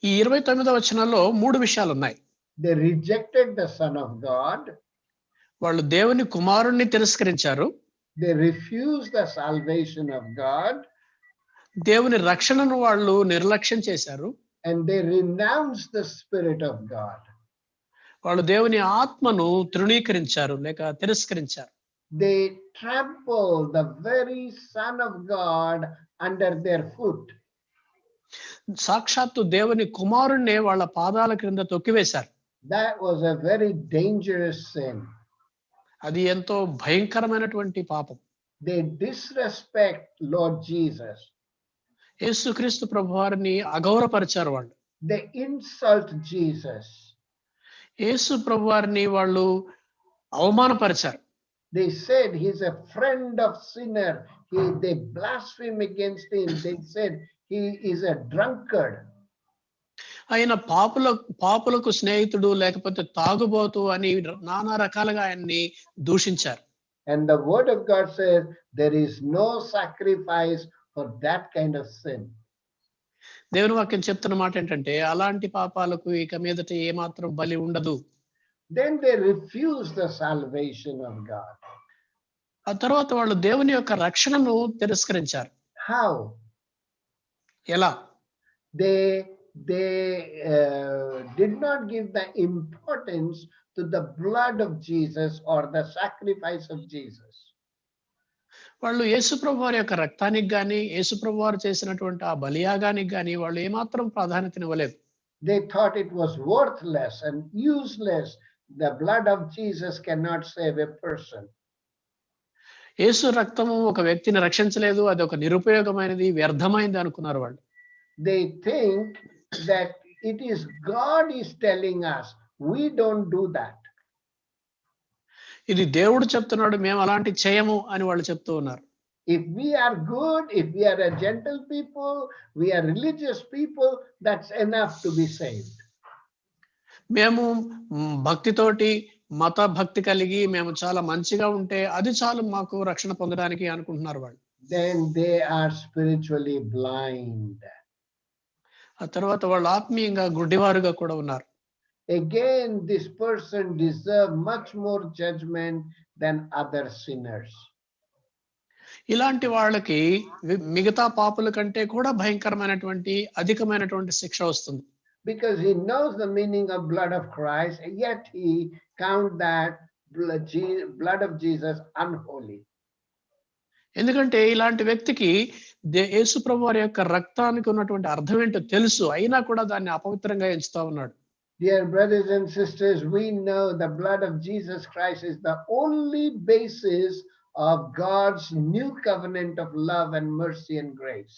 S2: ఈ 29వ వచనంలో 3 విషయాలు ఉన్నాయి.
S1: They rejected the Son of God.
S2: వాళ్ళు దేవుని కుమారుణ్ణి తిరస్కరించారు.
S1: They refused the salvation of God.
S2: దేవుని రక్షణను వాళ్ళు నిర్లక్ష్యం చేశారు.
S1: And they renounced the Spirit of God.
S2: వాళ్ళు దేవుని ఆత్మను తృణీకరించారు లేక తిరస్కరించారు.
S1: They trampled the very Son of God under their foot.
S2: సాక్షాత్తు దేవుని కుమారుణ్ణి వాళ్ళ పాదాల క్రింద తొక్కివేశారు.
S1: That was a very dangerous sin.
S2: అది ఎంతో భయంకరమైనటువంటి పాపం.
S1: They disrespect Lord Jesus.
S2: యేసుక్రీస్తు ప్రభువారిని అగౌరవపరిచారు వాళ్ళు.
S1: They insult Jesus.
S2: యేసు ప్రభువారిని వాళ్ళు అవమానపరిచారు.
S1: They said he's a friend of sinner. They blaspheme against him. They said he is a drunkard.
S2: ఆయన పాపులకు స్నేహితుడు లేకపోతే తాగుబోతు అని నానా రకాలుగా ఆయన్ని దూషించారు.
S1: And the word of God says there is no sacrifice for that kind of sin.
S2: దేవుని వాక్యం చెప్తున్న మాట ఏంటంటే అలాంటి పాపాలకు ఇక మీదట ఏమాత్రం బలి ఉండదు.
S1: Then they refuse the salvation of God.
S2: ఆ తర్వాత వాళ్ళు దేవుని యొక్క రక్షణను తిరస్కరించారు.
S1: How?
S2: ఎలా?
S1: They did not give the importance to the blood of Jesus or the sacrifice of Jesus.
S2: వాళ్ళు యేసుప్రభు వారి యొక్క రక్తానికి గాని యేసుప్రభు వారు చేసినటువంటి ఆ బలియాగానికి గాని వాళ్ళు ఏమాత్రం ప్రాధాన్యతనివ్వలేదు.
S1: They thought it was worthless and useless. The blood of Jesus cannot save a person.
S2: యేసు రక్తము ఒక వ్యక్తిని రక్షించలేదు, అది ఒక నిరుపయోగమైనది, వ్యర్థమైనది అనుకున్నారు వాళ్ళు.
S1: They think that it is God is telling us, we don't do that.
S2: ఇది దేవుడు చెప్తున్నాడు, మేము అలాంటి చేయము అని వాళ్ళు చెప్తూ ఉన్నారు.
S1: If we are good, if we are a gentle people, we are religious people, that's enough to be saved.
S2: మేము భక్తితోటి మత భక్తి కలిగి మేము చాలా మంచిగా ఉంటే అది చాలు మాకు రక్షణ పొందడానికి అనుకుంటున్నారు వాళ్ళు.
S1: Then they are spiritually blind.
S2: ఆ తర్వాత వాళ్ళు ఆత్మీయంగా గుడ్డివారుగా కూడా ఉన్నారు.
S1: Again, this person deserves much more judgment than other sinners.
S2: ఇలాంటి వాళ్ళకి మిగతా పాపుల కంటే కూడా భయంకరమైనటువంటి అధికమైనటువంటి శిక్ష వస్తుంది.
S1: Because he knows the meaning of blood of Christ, yet he count that blood of Jesus unholy.
S2: ఎందుకంటే ఇలాంటి వ్యక్తికి యేసు ప్రభు వారి యొక్క రక్తానికి ఉన్నటువంటి అర్థం ఏంటో తెలుసు, అయినా కూడా దాన్ని అపవిత్రంగా ఎంచుతా ఉన్నాడు.
S1: Dear brothers and sisters, we know the blood of Jesus Christ is the only basis of God's new covenant of love and mercy and grace.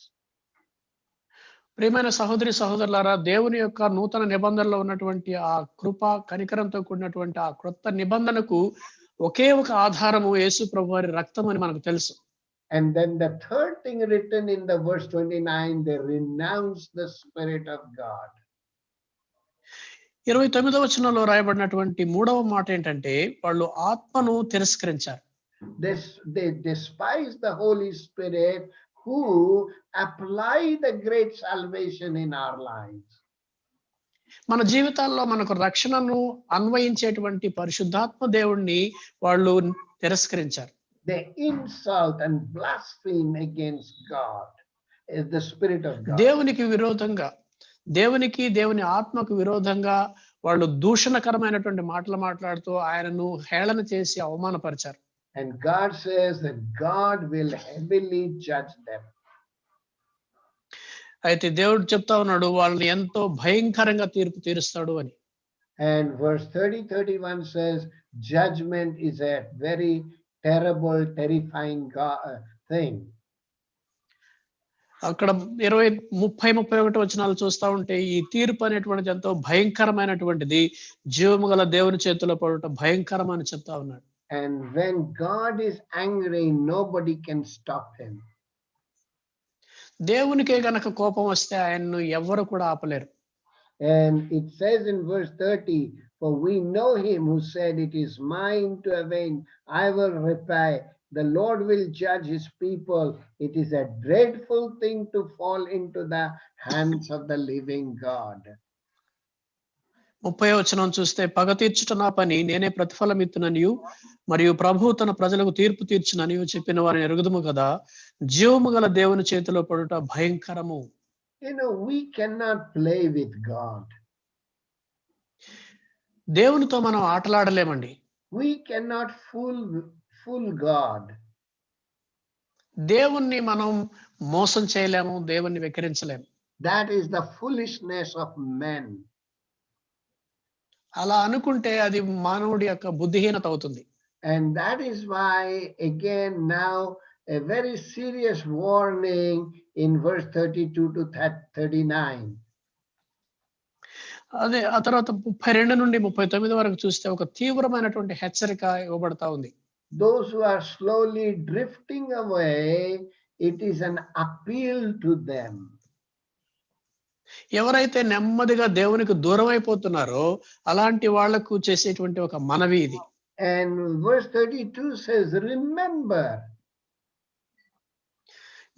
S2: ప్రియమైన సహోదరి సహోదరులారా, దేవుని యొక్క నూతన నిబంధనలో ఉన్నటువంటి ఆ కృప కనికరంతో కూడినటువంటి ఆ క్రొత్త నిబంధనకు ఒకే ఒక ఆధారము యేసు ప్రభు వారి రక్తం అని మనకు తెలుసు.
S1: And then the third thing written in the verse 29, they renounce the Spirit of God.
S2: 29వ వచనంలో రాయబడినటువంటి మూడవ మాట ఏంటంటే వాళ్ళు ఆత్మను తిరస్కరించారు.
S1: They despise the Holy Spirit who apply the great salvation in our lives.
S2: మన జీవితాల్లో మనకు రక్షణను అన్వయించేటువంటి పరిశుద్ధాత్మ దేవుణ్ణి వాళ్ళు తిరస్కరించారు.
S1: They insult and blaspheme against God, the Spirit of God.
S2: దేవునికి విరోధంగా, దేవునికి దేవుని ఆత్మకు విరోధంగా వాళ్ళు దూషణకరమైనటువంటి మాటలు మాట్లాడుతూ ఆయనను హేళన చేసి అవమానపరిచారు.
S1: And God says that God will heavily judge them.
S2: అయితే దేవుడు చెప్తా ఉన్నాడు వాళ్ళని ఎంతో భయంకరంగా తీర్పు తీరుస్తాడు అని.
S1: And verse 30-31 says judgment is a very terrible, terrifying thing.
S2: అక్కడ 30-31 వచనాలు చూస్తా ఉంటే ఈ తీర్పు అనేటువంటిది ఎంతో భయంకరమైనటువంటిది, జీవము గల దేవుని చేతిలో పడటం భయంకరం అని చెప్తా ఉన్నాడు.
S1: And when God is angry, nobody can stop him.
S2: దేవునికే గనక కోపం వస్తే ఆయన్ను ఎవ్వరు కూడా ఆపలేరు.
S1: And it says in verse 30, for we know him who said, it is mine to avenge, I will repay. The Lord will judge his people. It is a dreadful thing to fall into the hands of the living God.
S2: 30వ వచనం చూస్తే, పగ తీర్చుట నా పని, నేనే ప్రతిఫలం ఇత్తుననియు, మరియు ప్రభువు తన ప్రజలకు తీర్పు తీర్చుననియు చెప్పిన వారిని ఎరుగుదుము కదా. జీవము గల దేవుని చేతిలో పడుట భయంకరము.
S1: You know, we cannot play with God.
S2: దేవునితో మనం ఆటలాడలేమండి.
S1: We cannot fool God.
S2: దేవుణ్ణి మనం మోసం చేయలేము, దేవుణ్ణి వెక్కిరించలేము.
S1: That is the foolishness of men.
S2: అలా అనుకుంటే అది మానవుడి యొక్క బుద్ధిహీనత అవుతుంది.
S1: And that is why again now a very serious warning in verse 32 to 39.
S2: అదే ఆ తర్వాత 32 నుండి 39 వరకు చూస్తే ఒక తీవ్రమైనటువంటి హెచ్చరిక ఇవ్వబడతా ఉంది.
S1: Those who are slowly drifting away, it is an appeal to them.
S2: ఎవరైతే నెమ్మదిగా దేవునికి దూరం అయిపోతున్నారో అలాంటి వాళ్లకు చేసేటువంటి ఒక మనవి ఇది.
S1: And verse 32 says, remember.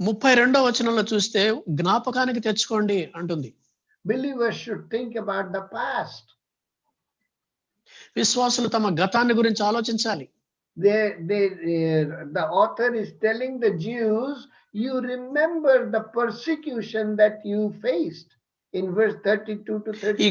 S2: 32వ వచనంలో చూస్తే జ్ఞాపకానికి తెచ్చుకోండి అంటుంది.
S1: Believers should think about the past.
S2: విశ్వాసులు తమ గతాన్ని గురించి ఆలోచించాలి.
S1: The author is telling the Jews, you remember the persecution that you faced in verse 32 to 34. ఈ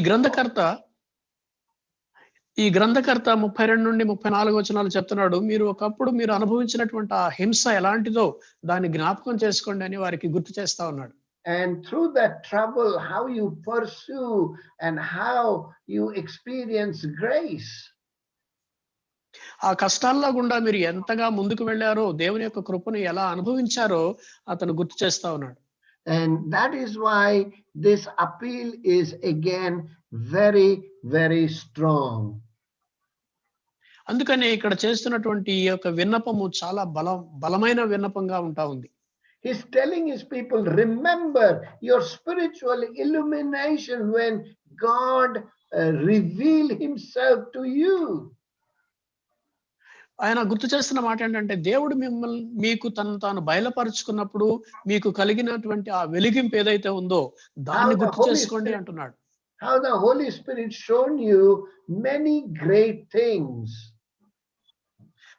S1: గ్రంథకర్త 32 నుండి 34 వచనాలు చెప్తున్నాడు, మీరు ఒకప్పుడు మీరు అనుభవించినటువంటి ఆ హింస ఎలాంటిదో దాన్ని జ్ఞాపకం చేసుకోండి అని వారికి గుర్తు చేస్తా ఉన్నాడు. And through that trouble, how you pursue and how you experience grace.
S2: ఆ కష్టాల్లో గుండా మీరు ఎంతగా ముందుకు వెళ్ళారో, దేవుని యొక్క కృపను ఎలా అనుభవించారో అతను గుర్తు చేస్తా ఉన్నాడు.
S1: And that is why this appeal is again very, very strong.
S2: అందుకనే ఇక్కడ చేస్తున్నటువంటి ఈ యొక్క విన్నపము చాలా బలమైన విన్నపంగా ఉంటా ఉంది.
S1: He's telling his people, remember your spiritual illumination when God revealed himself to you.
S2: ఆయన గుర్తు చేస్తున్న మాట ఏంటంటే, దేవుడు మిమ్మల్ని మీకు తాను బయలుపరుచుకున్నప్పుడు మీకు కలిగినటువంటి ఆ వెలిగింపు ఏదైతే ఉందో దాన్ని గుర్తు చేసుకోండి అంటున్నాడు.
S1: How the Holy Spirit shown you many great things.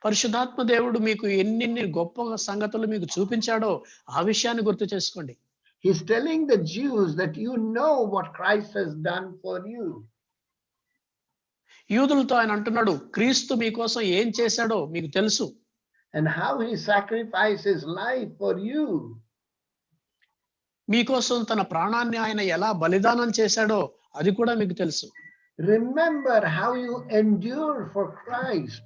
S2: పరిశుద్ధాత్మ దేవుడు మీకు ఎన్ని గొప్ప సంగతులు మీకు చూపించాడో ఆ విషయాన్ని గుర్తు చేసుకోండి.
S1: He's telling the Jews that you know what Christ has done for you.
S2: యూదులతో ఆయన అంటున్నాడు, క్రీస్తు మీకోసం ఏం చేశాడో మీకు తెలుసు.
S1: And how he sacrificed his life for you.
S2: మీకోసం తన ప్రాణాన్ని ఆయన ఎలా బలిదానం చేశాడో అది కూడా మీకు తెలుసు.
S1: Remember how you endured for Christ.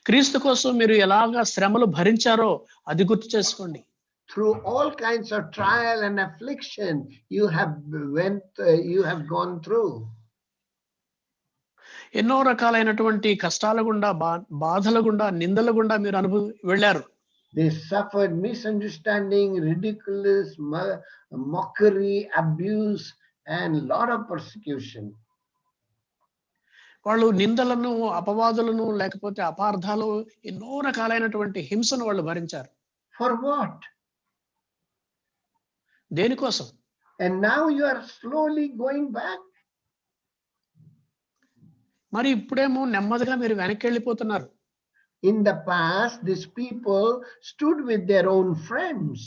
S2: క్రీస్తు కోసం మీరు ఎలాగా శ్రమలు భరించారో అది గుర్తు చేసుకోండి.
S1: Through all kinds of trial and affliction you have gone through.
S2: ఎన్నో రకాలైనటువంటి కష్టాల గుండా, బాధల గుండా, నిందల గుండా మీరు వెళ్ళారు.
S1: They suffered misunderstanding, ridiculous, mockery, abuse, and lot of persecution.
S2: వాళ్ళు నిందలను, అపవాదులను, లేకపోతే అపార్థాలు, ఎన్నో రకాలైనటువంటి హింసను వాళ్ళు భరించారు.
S1: For what?
S2: దేనికోసం?
S1: And now you are slowly going back.
S2: మరి ఇప్పుడేమో నెమ్మదిగా మీరు వెనక్కి వెళ్ళిపోతున్నారు.
S1: In the past, these people stood with their own friends.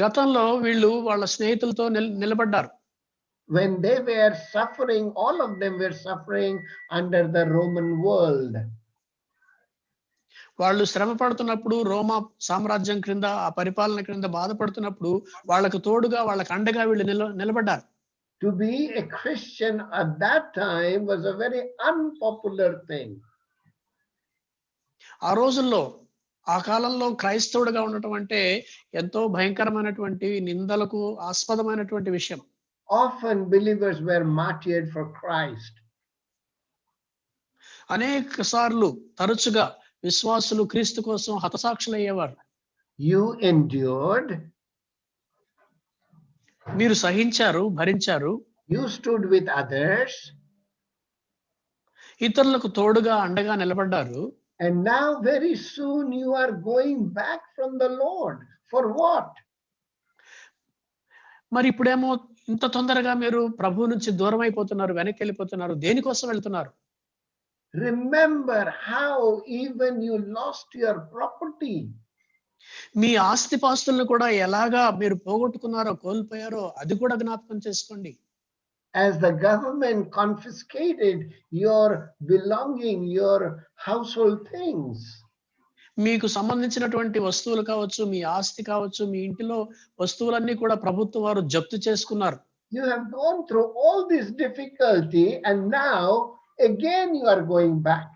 S2: గతంలో వీళ్ళు వాళ్ళ స్నేహితులతో నిలబడ్డారు.
S1: When they were suffering, all of them were suffering under the Roman world.
S2: వాళ్ళు శ్రమ పడుతున్నప్పుడు, రోమా సామ్రాజ్యం క్రింద, ఆ పరిపాలన క్రింద బాధపడుతున్నప్పుడు వాళ్ళకు తోడుగా, వాళ్ళకు అండగా వీళ్ళు నిలబడ్డారు.
S1: To be a Christian at that time was a very unpopular thing.
S2: ఆ రోజుల్లో, ఆ కాలంలో క్రైస్తవుడిగా ఉండటం అంటే ఎంతో భయంకరమైనటువంటి, నిందలకు ఆస్పదమైనటువంటి విషయం.
S1: Often believers were martyred for Christ.
S2: అనేక సార్లు, తరచుగా విశ్వాసులు క్రీస్తు కోసం హతసాక్షులయ్యేవారు.
S1: You endured.
S2: మీరు సహించారు, భరించారు,
S1: you stood with others,
S2: ఇతరులకు తోడుగా అండగా నిలబడ్డారు.
S1: and now very soon you are going back from the Lord. For what?
S2: మరి ఇప్పుడేమో ఇంత తొందరగా మీరు ప్రభువు నుంచి దూరం అయిపోతున్నారు, వెనక్కి వెళ్ళిపోతున్నారు. దేనికోసం వెళ్తున్నారు?
S1: Remember how even you lost your property.
S2: మీ ఆస్తిపాస్తులను కూడా ఎలాగా మీరు పోగొట్టుకున్నారో, కోల్పోయారో అది కూడా జ్ఞాపకం చేసుకోండి.
S1: As the government confiscated your belonging, your household things.
S2: మీకు సంబంధించినటువంటి వస్తువులు కావచ్చు, మీ ఆస్తి కావచ్చు, మీ ఇంటిలో వస్తువులన్నీ కూడా ప్రభుత్వం వారు జప్తు చేసుకున్నారు.
S1: You have gone through all this difficulty and now again you are going back.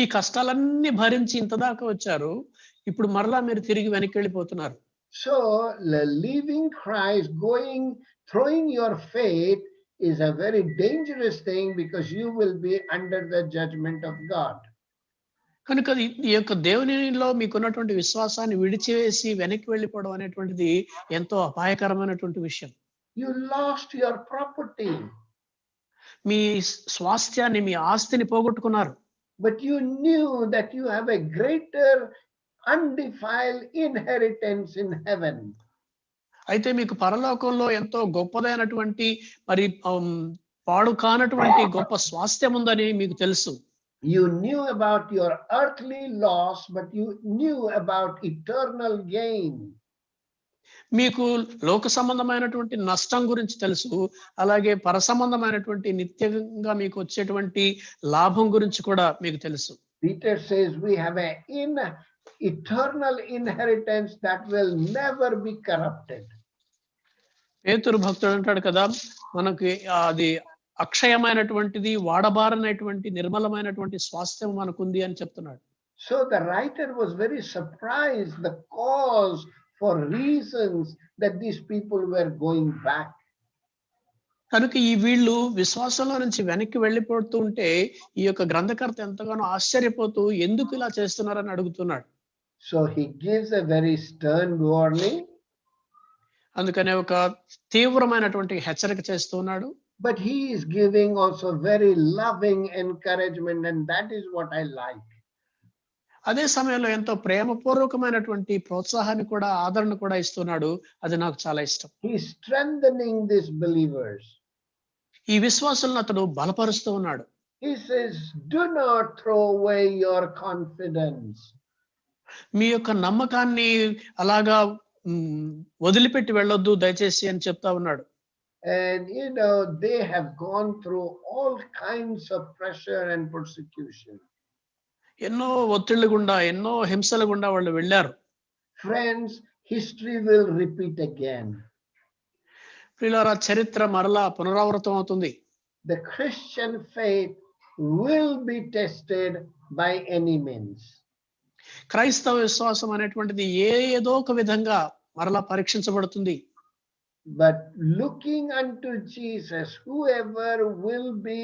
S2: ఈ కష్టాలన్నీ భరించి ఇంత దాకా వచ్చారు. ఇప్పుడు మరలా మీరు తిరిగి వెనక్కి వెళ్ళిపోతున్నారు.
S1: So leaving Christ, throwing your faith is a very dangerous thing because you will be under the judgment of God.
S2: కనుక ఈ యొక్క దేవునిలో మీకున్నటువంటి విశ్వాసాన్ని విడిచివేసి వెనక్కి వెళ్ళిపోవడం అనేటువంటిది ఎంతో అపాయకరమైనటువంటి విషయం.
S1: You lost your property.
S2: మీ స్వాస్థ్యాన్ని, మీ ఆస్తిని పోగొట్టుకున్నారు.
S1: But you knew that you have a greater undefiled inheritance in heaven.
S2: అయితే మీకు పరలోకంలో ఎంతో గొప్పదైనటువంటి మరి పాడు కానటువంటి గొప్ప స్వాస్థ్యం ఉందని మీకు తెలుసు.
S1: You knew about your earthly loss, but you knew about eternal gain.
S2: మీకు లోక సంబంధమైనటువంటి నష్టం గురించి తెలుసు, అలాగే పర సంబంధమైనటువంటి నిత్యంగా మీకు వచ్చేటువంటి లాభం గురించి కూడా మీకు తెలుసు.
S1: Peter says we have an eternal inheritance that will never be corrupted.
S2: పేతురు భక్తుడు అంటాడు కదా, మనకి అది అక్షయమైనటువంటిది, వాడబారనటువంటి నిర్మలమైనటువంటి స్వాస్థ్యం మనకుంది అని చెప్తున్నాడు.
S1: So the writer was very surprised the cause for reasons that these people were going back.
S2: కనుక ఈ వీళ్ళు విశ్వాసంలో నుంచి వెనక్కి వెళ్ళిపోతూ ఉంటే ఈ యొక్క గ్రంథకర్త ఎంతగానో ఆశ్చర్యపోతూ ఎందుకు ఇలా చేస్తున్నారని అడుగుతున్నాడు.
S1: So he gives a very stern warning.
S2: అందుకనే ఒక తీవ్రమైనటువంటి హెచ్చరిక చేస్తూ ఉన్నాడు.
S1: But he is giving also very loving encouragement, and that is what I like.
S2: అదే సమయంలో ఎంతో ప్రేమపూర్వకమైనటువంటి ప్రోత్సాహాన్ని కూడా, ఆదరణ కూడా ఇస్తున్నాడు. అది నాకు చాలా ఇష్టం.
S1: He is strengthening these believers.
S2: ఈ విశ్వాసులను అతడు బలపరుస్తూ ఉన్నాడు.
S1: He says, do not throw away your confidence.
S2: మీ యొక్క నమ్మకాన్ని అలాగా వదిలిపెట్టి వెళ్ళొద్దు దయచేసి అని చెప్తా ఉన్నాడు.
S1: And they have gone through all kinds of pressure and persecution.
S2: ఎన్నో ఒత్తిళ్లు గుండా, ఎన్నో హింసల గుండా వాళ్ళు వెళ్ళారు.
S1: Friends, history will repeat again.
S2: ప్రియులారా, చరిత్ర మరలా పునరావృతం అవుతుంది.
S1: The Christian faith will be tested by any means.
S2: క్రైస్తవ విశ్వాసం అనేటువంటిది ఏదో ఒక విధంగా మరలా పరీక్షించబడుతుంది.
S1: But looking unto Jesus, whoever will be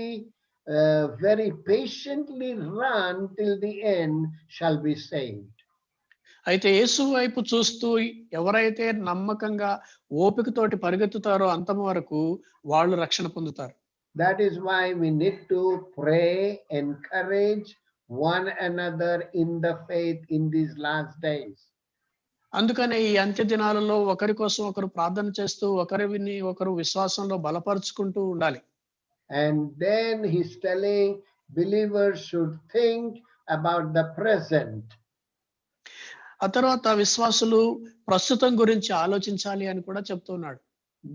S1: very patiently run till the end shall be saved.
S2: అయితే యేసు వైపు చూస్తూ ఎవరైతే నమ్మకంగా ఓపికతోటి పరిగెత్తుతారో అంతం వరకు వాళ్ళు రక్షణ పొందుతారు.
S1: That is why we need to pray, encourage one another in the faith in these last days.
S2: అందుకనే ఈ అంత్య దినాలలో ఒకరి కోసం ఒకరు ప్రార్థన చేస్తూ ఒకరిని ఒకరు విశ్వాసంలో బలపరుచుకుంటూ ఉండాలి.
S1: And then he's telling believers should think about the present.
S2: ఆ తర్వాత విశ్వాసులు ప్రస్తుతం గురించి ఆలోచించాలి అని కూడా చెప్తున్నాడు.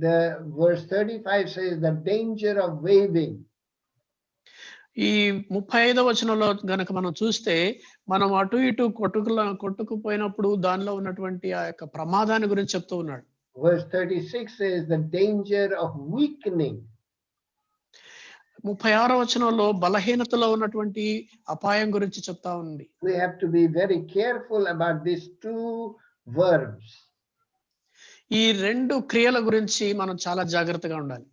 S1: The verse 35 says the danger of waving.
S2: ఈ 35వ వచనంలో గనక మనం చూస్తే మనం అటు ఇటు కొట్టుకుపోయినప్పుడు దానిలో ఉన్నటువంటి ఆ యొక్క ప్రమాదాన్ని గురించి చెప్తూ ఉన్నాడు.
S1: Verse 36 says the danger of weakening.
S2: 36వ వచనంలో బలహీనతలో ఉన్నటువంటి అపాయం గురించి చెప్తా ఉంది.
S1: We have to be very careful about these two verbs.
S2: ఈ రెండు క్రియల గురించి మనం చాలా జాగ్రత్తగా ఉండాలి.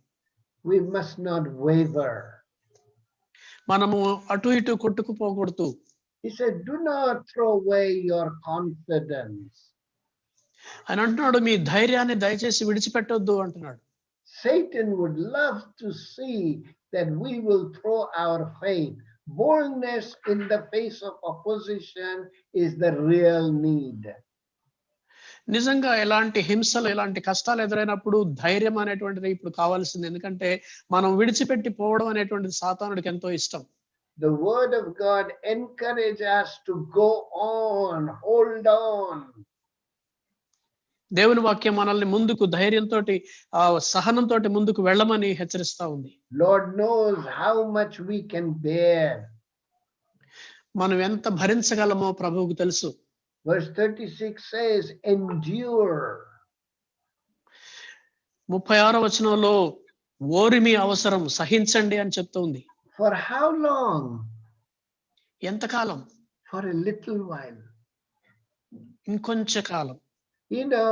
S1: We must not waver.
S2: మనము అటు ఇటు కొట్టుకుపోకూడదు.
S1: He said, do not throw away your confidence.
S2: ఆయన అంటున్నాడు, మీ ధైర్యాన్ని దయచేసి విడిచిపెట్టొద్దు అంటున్నాడు.
S1: Satan would love to see that we will throw our faith. Boldness in the face of opposition is the real need.
S2: నిజంగా ఎలాంటి హింసలు, ఎలాంటి కష్టాలు ఎదురైనప్పుడు ధైర్యం అనేటువంటిది ఇప్పుడు కావాల్సింది. ఎందుకంటే మనం విడిచిపెట్టి పోవడం అనేటువంటిది సాతానుడికి ఎంతో ఇష్టం.
S1: The word of God encourages us to go on, hold on.
S2: దేవుని వాక్యం మనల్ని ముందుకు ధైర్యంతోటి, సహనంతోటి ముందుకు వెళ్ళమని హెచ్చరిస్తా ఉంది.
S1: Lord knows how much we can bear.
S2: మనం ఎంత భరించగలమో ప్రభువుకు తెలుసు.
S1: Verse 36 says, endure.
S2: 36వ వచనంలో ఓరిమి అవసరం, సహించండి అని చెప్తుంది.
S1: For how long?
S2: ఎంతకాలం?
S1: For a little while.
S2: ఇంకొంచె column.
S1: You know,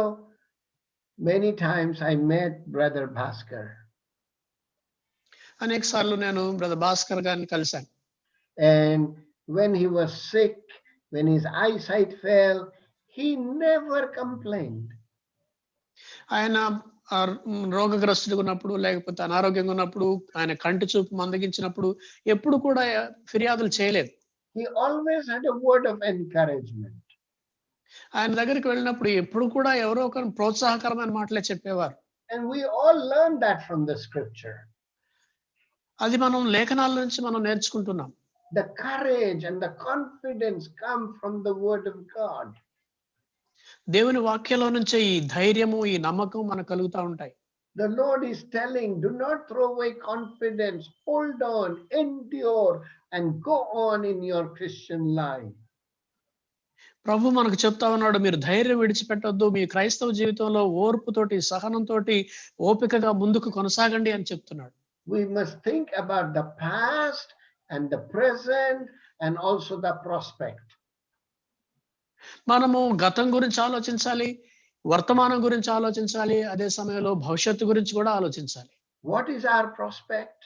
S1: many times I met Brother Bhaskar.
S2: అనేక సార్లు నేను బ్రదర్ భాస్కర్ గారిని కలిశాను.
S1: And when he was sick, when his eyesight fell, he never complained.
S2: ఆయన రోగగ్రస్తుడిగా ఉన్నప్పుడు, లేకపోతే అనారోగ్యంగా ఉన్నప్పుడు, ఆయన కంటి చూపు మందగించినప్పుడు ఎప్పుడు కూడా ఫిర్యాదులు చేయలేదు.
S1: He always had a word of encouragement.
S2: ఆయన దగ్గరికి వెళ్ళినప్పుడు ఎప్పుడు కూడా ఎవరో ఒక ప్రోత్సాహకరమైన మాటలే చెప్పేవారు.
S1: And we all learned that from the scripture.
S2: అది మనం లేఖనాల నుంచి మనం నేర్చుకుంటున్నాం.
S1: The courage and the confidence come from the word of God.
S2: దేవుని వాక్యంలో నుంచే ఈ ధైర్యము, ఈ నమ్మకం మనకు కలుగుతా ఉంటాయి.
S1: The Lord is telling, do not throw away confidence, hold on, endure, and go on in your Christian life.
S2: ప్రభు మనకు చెప్తా ఉన్నాడు, మీరు ధైర్యం విడిచిపెట్టొద్దు, మీ క్రైస్తవ జీవితంలో ఓర్పుతోటి, సహనంతోటి, ఓపికగా ముందుకు కొనసాగండి అని చెప్తున్నాడు.
S1: We must think about the past and the present and also the prospect.
S2: మనము గతం గురించి ఆలోచించాలి, వర్తమానం గురించి ఆలోచించాలి, అదే సమయంలో భవిష్యత్తు గురించి కూడా ఆలోచించాలి.
S1: What is our prospect?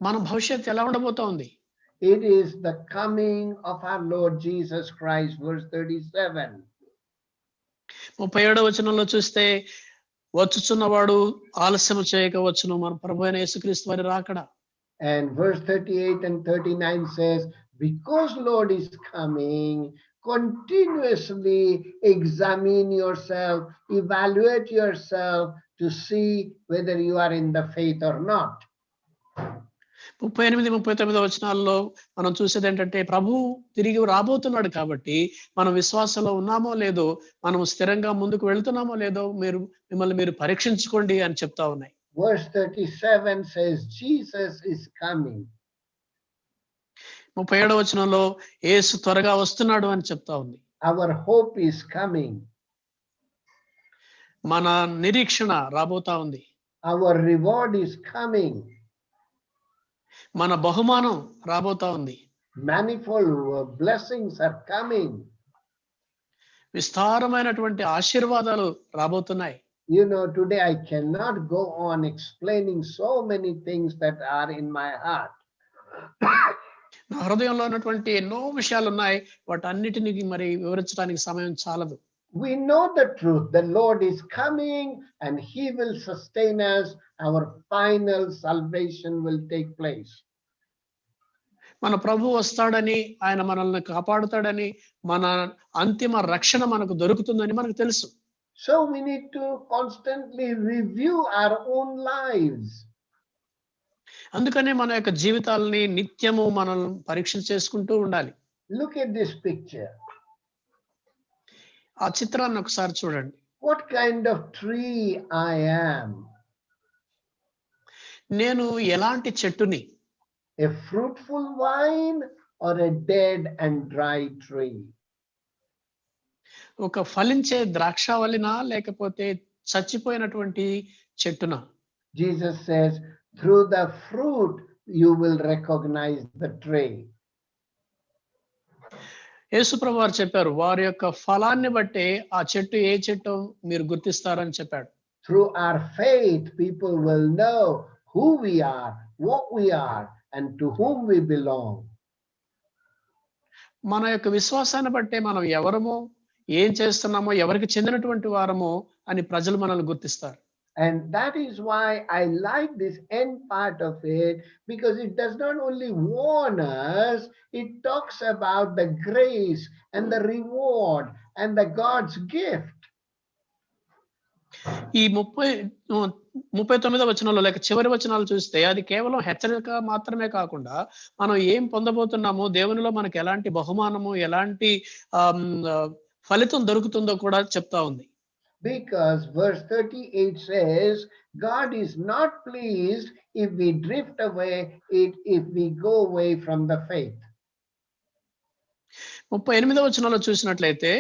S2: మన భవిష్యత్తు ఎలా ఉండబోతోంది?
S1: It is the coming of our Lord Jesus Christ, verse 37.
S2: 37వ వచనంలో చూస్తే, వచ్చుచున్నవాడు ఆలస్యం చేయక వచ్చును, మన ప్రభువైన యేసుక్రీస్తు వారి రాకడ.
S1: And verse 38 and 39 says, because Lord is coming, continuously examine yourself, evaluate yourself to see whether you are in the faith or not.
S2: 38, 39వ వచనాల్లో మనం చూసేది ఏంటంటే, ప్రభు తిరిగి రాబోతున్నాడు కాబట్టి మనం విశ్వాసంలో ఉన్నామో లేదో, మనం స్థిరంగా ముందుకు వెళ్తున్నామో లేదో మిమ్మల్ని మీరు పరీక్షించుకోండి అని చెప్తా ఉన్నాయి.
S1: Verse 37 says, Jesus is coming.
S2: 37వ వచనంలో యేసు త్వరగా వస్తున్నాడు అని చెప్తా ఉంది.
S1: Our hope is coming.
S2: మన నిరీక్షణ రాబోతా ఉంది.
S1: Our reward is coming.
S2: మన బహుమానం రాబోతా ఉంది.
S1: Manifold blessings are coming.
S2: విస్తారమైనటువంటి ఆశీర్వాదాలు రాబోతున్నాయి.
S1: You know, today I cannot go on explaining so many things that are in my heart.
S2: నా హృదయంలో ఉన్నటువంటి ఎన్నో విషయాలు ఉన్నాయి, వాటన్నిటిని మరి వివరించడానికి సమయం చాలదు.
S1: We know the truth. The Lord is coming and he will sustain us. Our final salvation will take place.
S2: మన ప్రభు వస్తాడని, ఆయన మనల్ని కాపాడుతాడని, మన అంతిమ రక్షణ మనకు దొరుకుతుందని మనకు తెలుసు.
S1: So we need to constantly review our own lives.
S2: అందుకనే మన యొక్క జీవితాలని నిత్యము మనం పరీక్ష చేసుకుంటూ ఉండాలి.
S1: Look at this picture.
S2: ఆ చిత్రాన్ని ఒకసారి చూడండి.
S1: What kind of tree I am?
S2: నేను ఎలాంటి చెట్టుని?
S1: A fruitful vine or a dead and dry tree?
S2: ఒక ఫలించే ద్రాక్షావళినా, లేకపోతే చచ్చిపోయినటువంటి చెట్టునా?
S1: Jesus says, through the fruit you will recognize the tree.
S2: యేసుప్రభు వారు చెప్పారు, వారి యొక్క ఫలాన్ని బట్టే ఆ చెట్టు ఏ చెట్టు మీరు గుర్తిస్తారని చెప్పాడు.
S1: Through our faith people will know who we are, what we are, and to whom we belong.
S2: మన యొక్క విశ్వాసాన్ని బట్టే మనం ఎవరమో, ఏం చేస్తున్నామో ఎవరికి చెందినటువంటి వారమో అని ప్రజలు మనల్ని గుర్తిస్తారు.
S1: And that is why I like this end part of it, because it does not only warn us, it talks about the grace and the reward and the God's gift.
S2: ఈ 39వ వచనంలో లేక చివరి వచనాలు చూస్తే అది కేవలం హెచ్చరిక మాత్రమే కాకుండా మనం ఏం పొందబోతున్నామో, దేవునిలో మనకు ఎలాంటి బహుమానము, ఎలాంటి ఫలితం దొరుకుతుందో కూడా చెప్తా ఉంది.
S1: Because verse 38 says, God is not pleased if we drift away, if we go away from the faith.
S2: 38వ వచనంలో చూసినట్లయితే,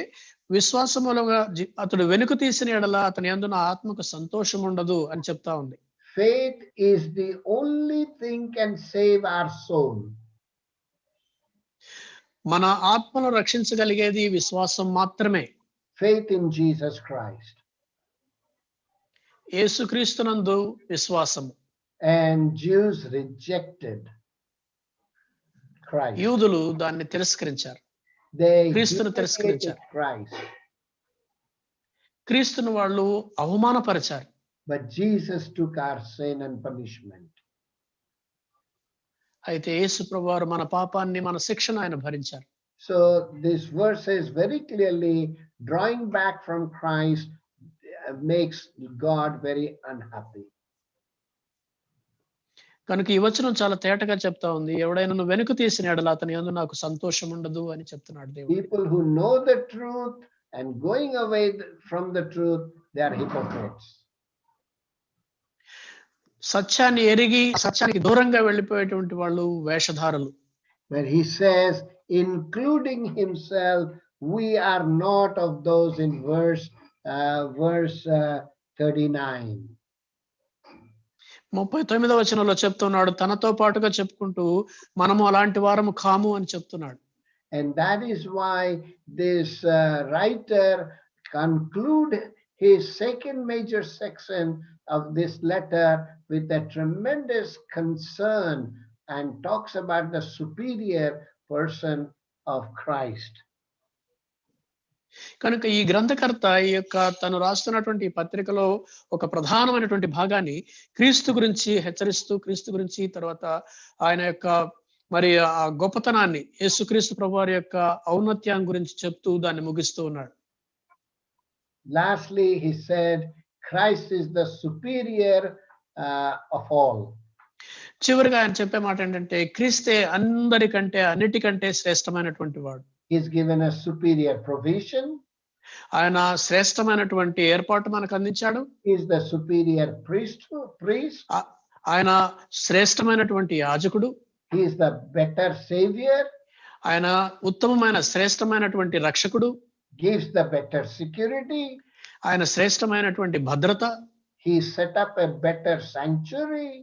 S2: విశ్వాసములుగా అతడు వెనుక తీసిన ఎడల అతని యందున ఆత్మకు సంతోషం ఉండదు అని చెప్తా ఉంది.
S1: Faith is the only thing can save our soul.
S2: మన ఆత్మను రక్షించగలిగేది విశ్వాసం మాత్రమే.
S1: Faith in Jesus Christ.
S2: యేసుక్రీస్తునందు విశ్వాసము.
S1: And Jews rejected Christ.
S2: యూదులు దాన్ని తిరస్కరించారు.
S1: They
S2: క్రీస్తును
S1: hated
S2: తిరస్కరించారు.
S1: Christ.
S2: క్రీస్తును వాళ్ళు అవమానపరిచారు.
S1: But Jesus took our sin and punishment.
S2: అయితే యేసు ప్రభువారు మన పాపాన్ని, మన శిక్షను ఆయన భరించారు.
S1: So this verse is very clearly drawing back from Christ makes God very unhappy.
S2: కనుక ఈ వచనం చాలా తేటగా చెప్తా ఉంది. ఎవడైనా నువ్వు వెనుక తీసిన ఎడల అతని యందు నాకు సంతోషం ఉండదు అని చెప్తున్నాడు దేవుడు.
S1: People who know the truth and going away from the truth, they are hypocrites.
S2: సత్యాన్ని ఎరిగి సత్యానికి దూరంగా వెళ్ళిపోయేటువంటి వాళ్ళు వేషధారులు.
S1: Where he says, including himself, we are not of those in verse 39.
S2: 39వ వచనంలో చెప్తున్నాడు, తనతో పాటుగా చెప్పుకుంటూ మనము అలాంటి వారము కాము అని చెప్తున్నాడు.
S1: And that is why this writer conclude his second major section of this letter with a tremendous concern and talks about the superior person of Christ.
S2: కనుక ఈ గ్రంథకర్త ఈ యొక్క తను రాస్తున్నటువంటి పత్రికలో ఒక ప్రధానమైనటువంటి భాగాన్ని క్రీస్తు గురించి హెచ్చరిస్తూ, క్రీస్తు గురించి తర్వాత ఆయన యొక్క మరి ఆ గొప్పతనాన్ని, యేసుక్రీస్తు ప్రభువారి యొక్క ఔన్నత్యాన్ని గురించి చెప్తూ దాన్ని ముగిస్తూ ఉన్నాడు.
S1: Lastly, he said, Christ is the superior of all.
S2: చివరిగా ఆయన చెప్పే మాట ఏంటంటే, క్రీస్తే అందరికంటే అన్నిటికంటే శ్రేష్టమైనటువంటి వాడు.
S1: He's given us superior provision.
S2: ఆయన శ్రేష్టమైనటువంటి ఏర్పాటు మనకు అందించాడు.
S1: He's the superior priest.
S2: ఆయన శ్రేష్టమైనటువంటి యాజకుడు.
S1: He is the better savior.
S2: ఆయన ఉత్తమమైన శ్రేష్టమైనటువంటి రక్షకుడు.
S1: Gives the better security.
S2: ఆయన శ్రేష్టమైనటువంటి భద్రత.
S1: He set up a better sanctuary.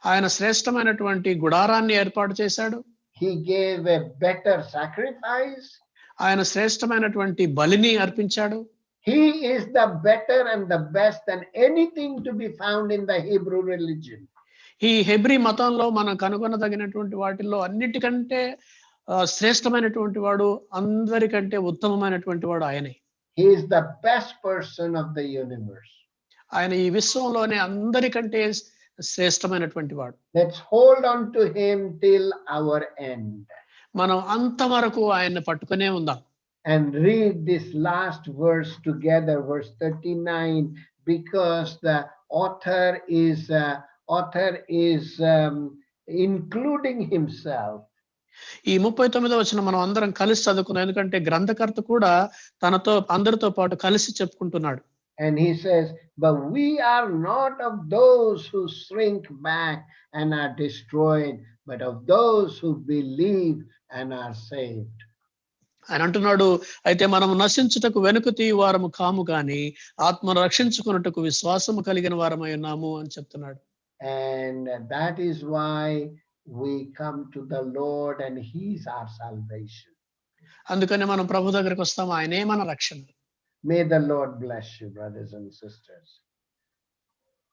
S2: ఆయన శ్రేష్టమైనటువంటి గుడారాన్ని ఏర్పాటు చేశాడు.
S1: He gave a better sacrifice.
S2: ఆయన శ్రేష్టమైనటువంటి బలిని అర్పించాడు.
S1: He is the better and the best than anything to be found in the Hebrew religion.
S2: ఈ హెబ్రీ మతంలో మనం కనుగొనదగినటువంటి వాటిల్లో అన్నిటికంటే శ్రేష్టమైనటువంటి వాడు, అందరికంటే ఉత్తమమైనటువంటి వాడు ఆయనే.
S1: He is the best person of the universe.
S2: ఆయన ఈ విశ్వంలోనే అందరికంటే శ్రేష్టమైనటువంటి వాడు.
S1: Let's hold on to him till our end.
S2: మనం అంతవరకు ఆయన్ని పట్టుకునే ఉందాం.
S1: And read this last verse together, verse 39, because the author is including himself.
S2: ఈ 39వ వచనం మనం అందరం కలిసి చదువుకున్నాం. ఎందుకంటే గ్రంథకర్త కూడా తనతో అందరితో పాటు కలిసి చెప్పుకుంటున్నాడు.
S1: And he says, but we are not of those who shrink back and are destroyed, but of those who believe and are saved.
S2: ఆయన అంటున్నాడు, అయితే మనము నశించుటకు వెనుక తీయు వారము కాము గాని ఆత్మను రక్షించుకున్నట్టుకు విశ్వాసము కలిగిన వారమై ఉన్నాము అని చెప్తున్నాడు.
S1: And that is why we come to the Lord and he is our salvation.
S2: అందుకని మనం ప్రభు దగ్గరికి వస్తాము, ఆయనే మన రక్షణ.
S1: May the Lord bless you, brothers and sisters.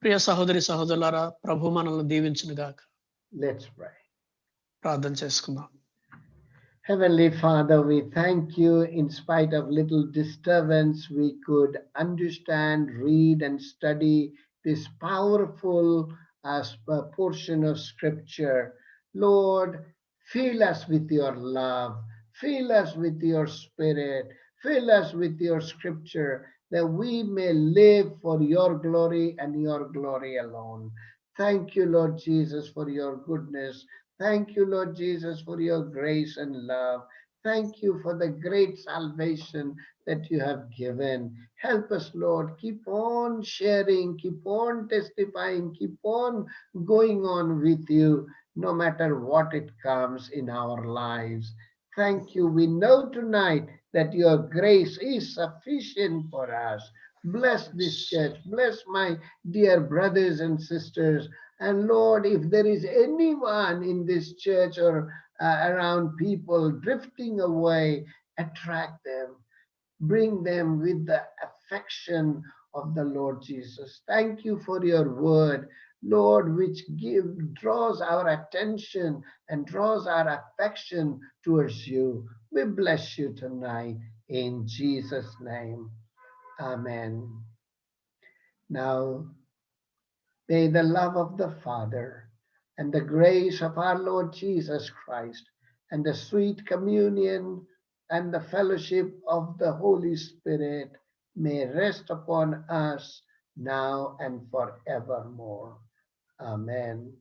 S2: ప్రియ సహోదరి సహోదరులారా, ప్రభు మనల్ని దీవించును గాక.
S1: Let's pray.
S2: ప్రార్థన చేసుకుందాం.
S1: Heavenly Father, we thank you. In spite of little disturbance, we could understand, read, and study this powerful portion of Scripture. Lord, fill us with your love, fill us with your Spirit, fill us with your Scripture, that we may live for your glory and your glory alone. Thank you, Lord Jesus, for your goodness. Thank you, Lord Jesus, for your grace and love. Thank you for the great salvation that you have given. Help us, Lord. Keep on sharing, keep on testifying, keep on going on with you, no matter what it comes in our lives. Thank you. We know tonight that your grace is sufficient for us. Bless this church. Bless my dear brothers and sisters. And Lord, if there is anyone in this church or around people drifting away, attract them, bring them with the affection of the Lord Jesus. Thank you for your word, Lord, which draws our attention and draws our affection towards you. We bless you tonight in Jesus' name. Amen. Now, may the love of the Father and the grace of our Lord Jesus Christ and the sweet communion and the fellowship of the Holy Spirit may rest upon us now and forevermore. Amen.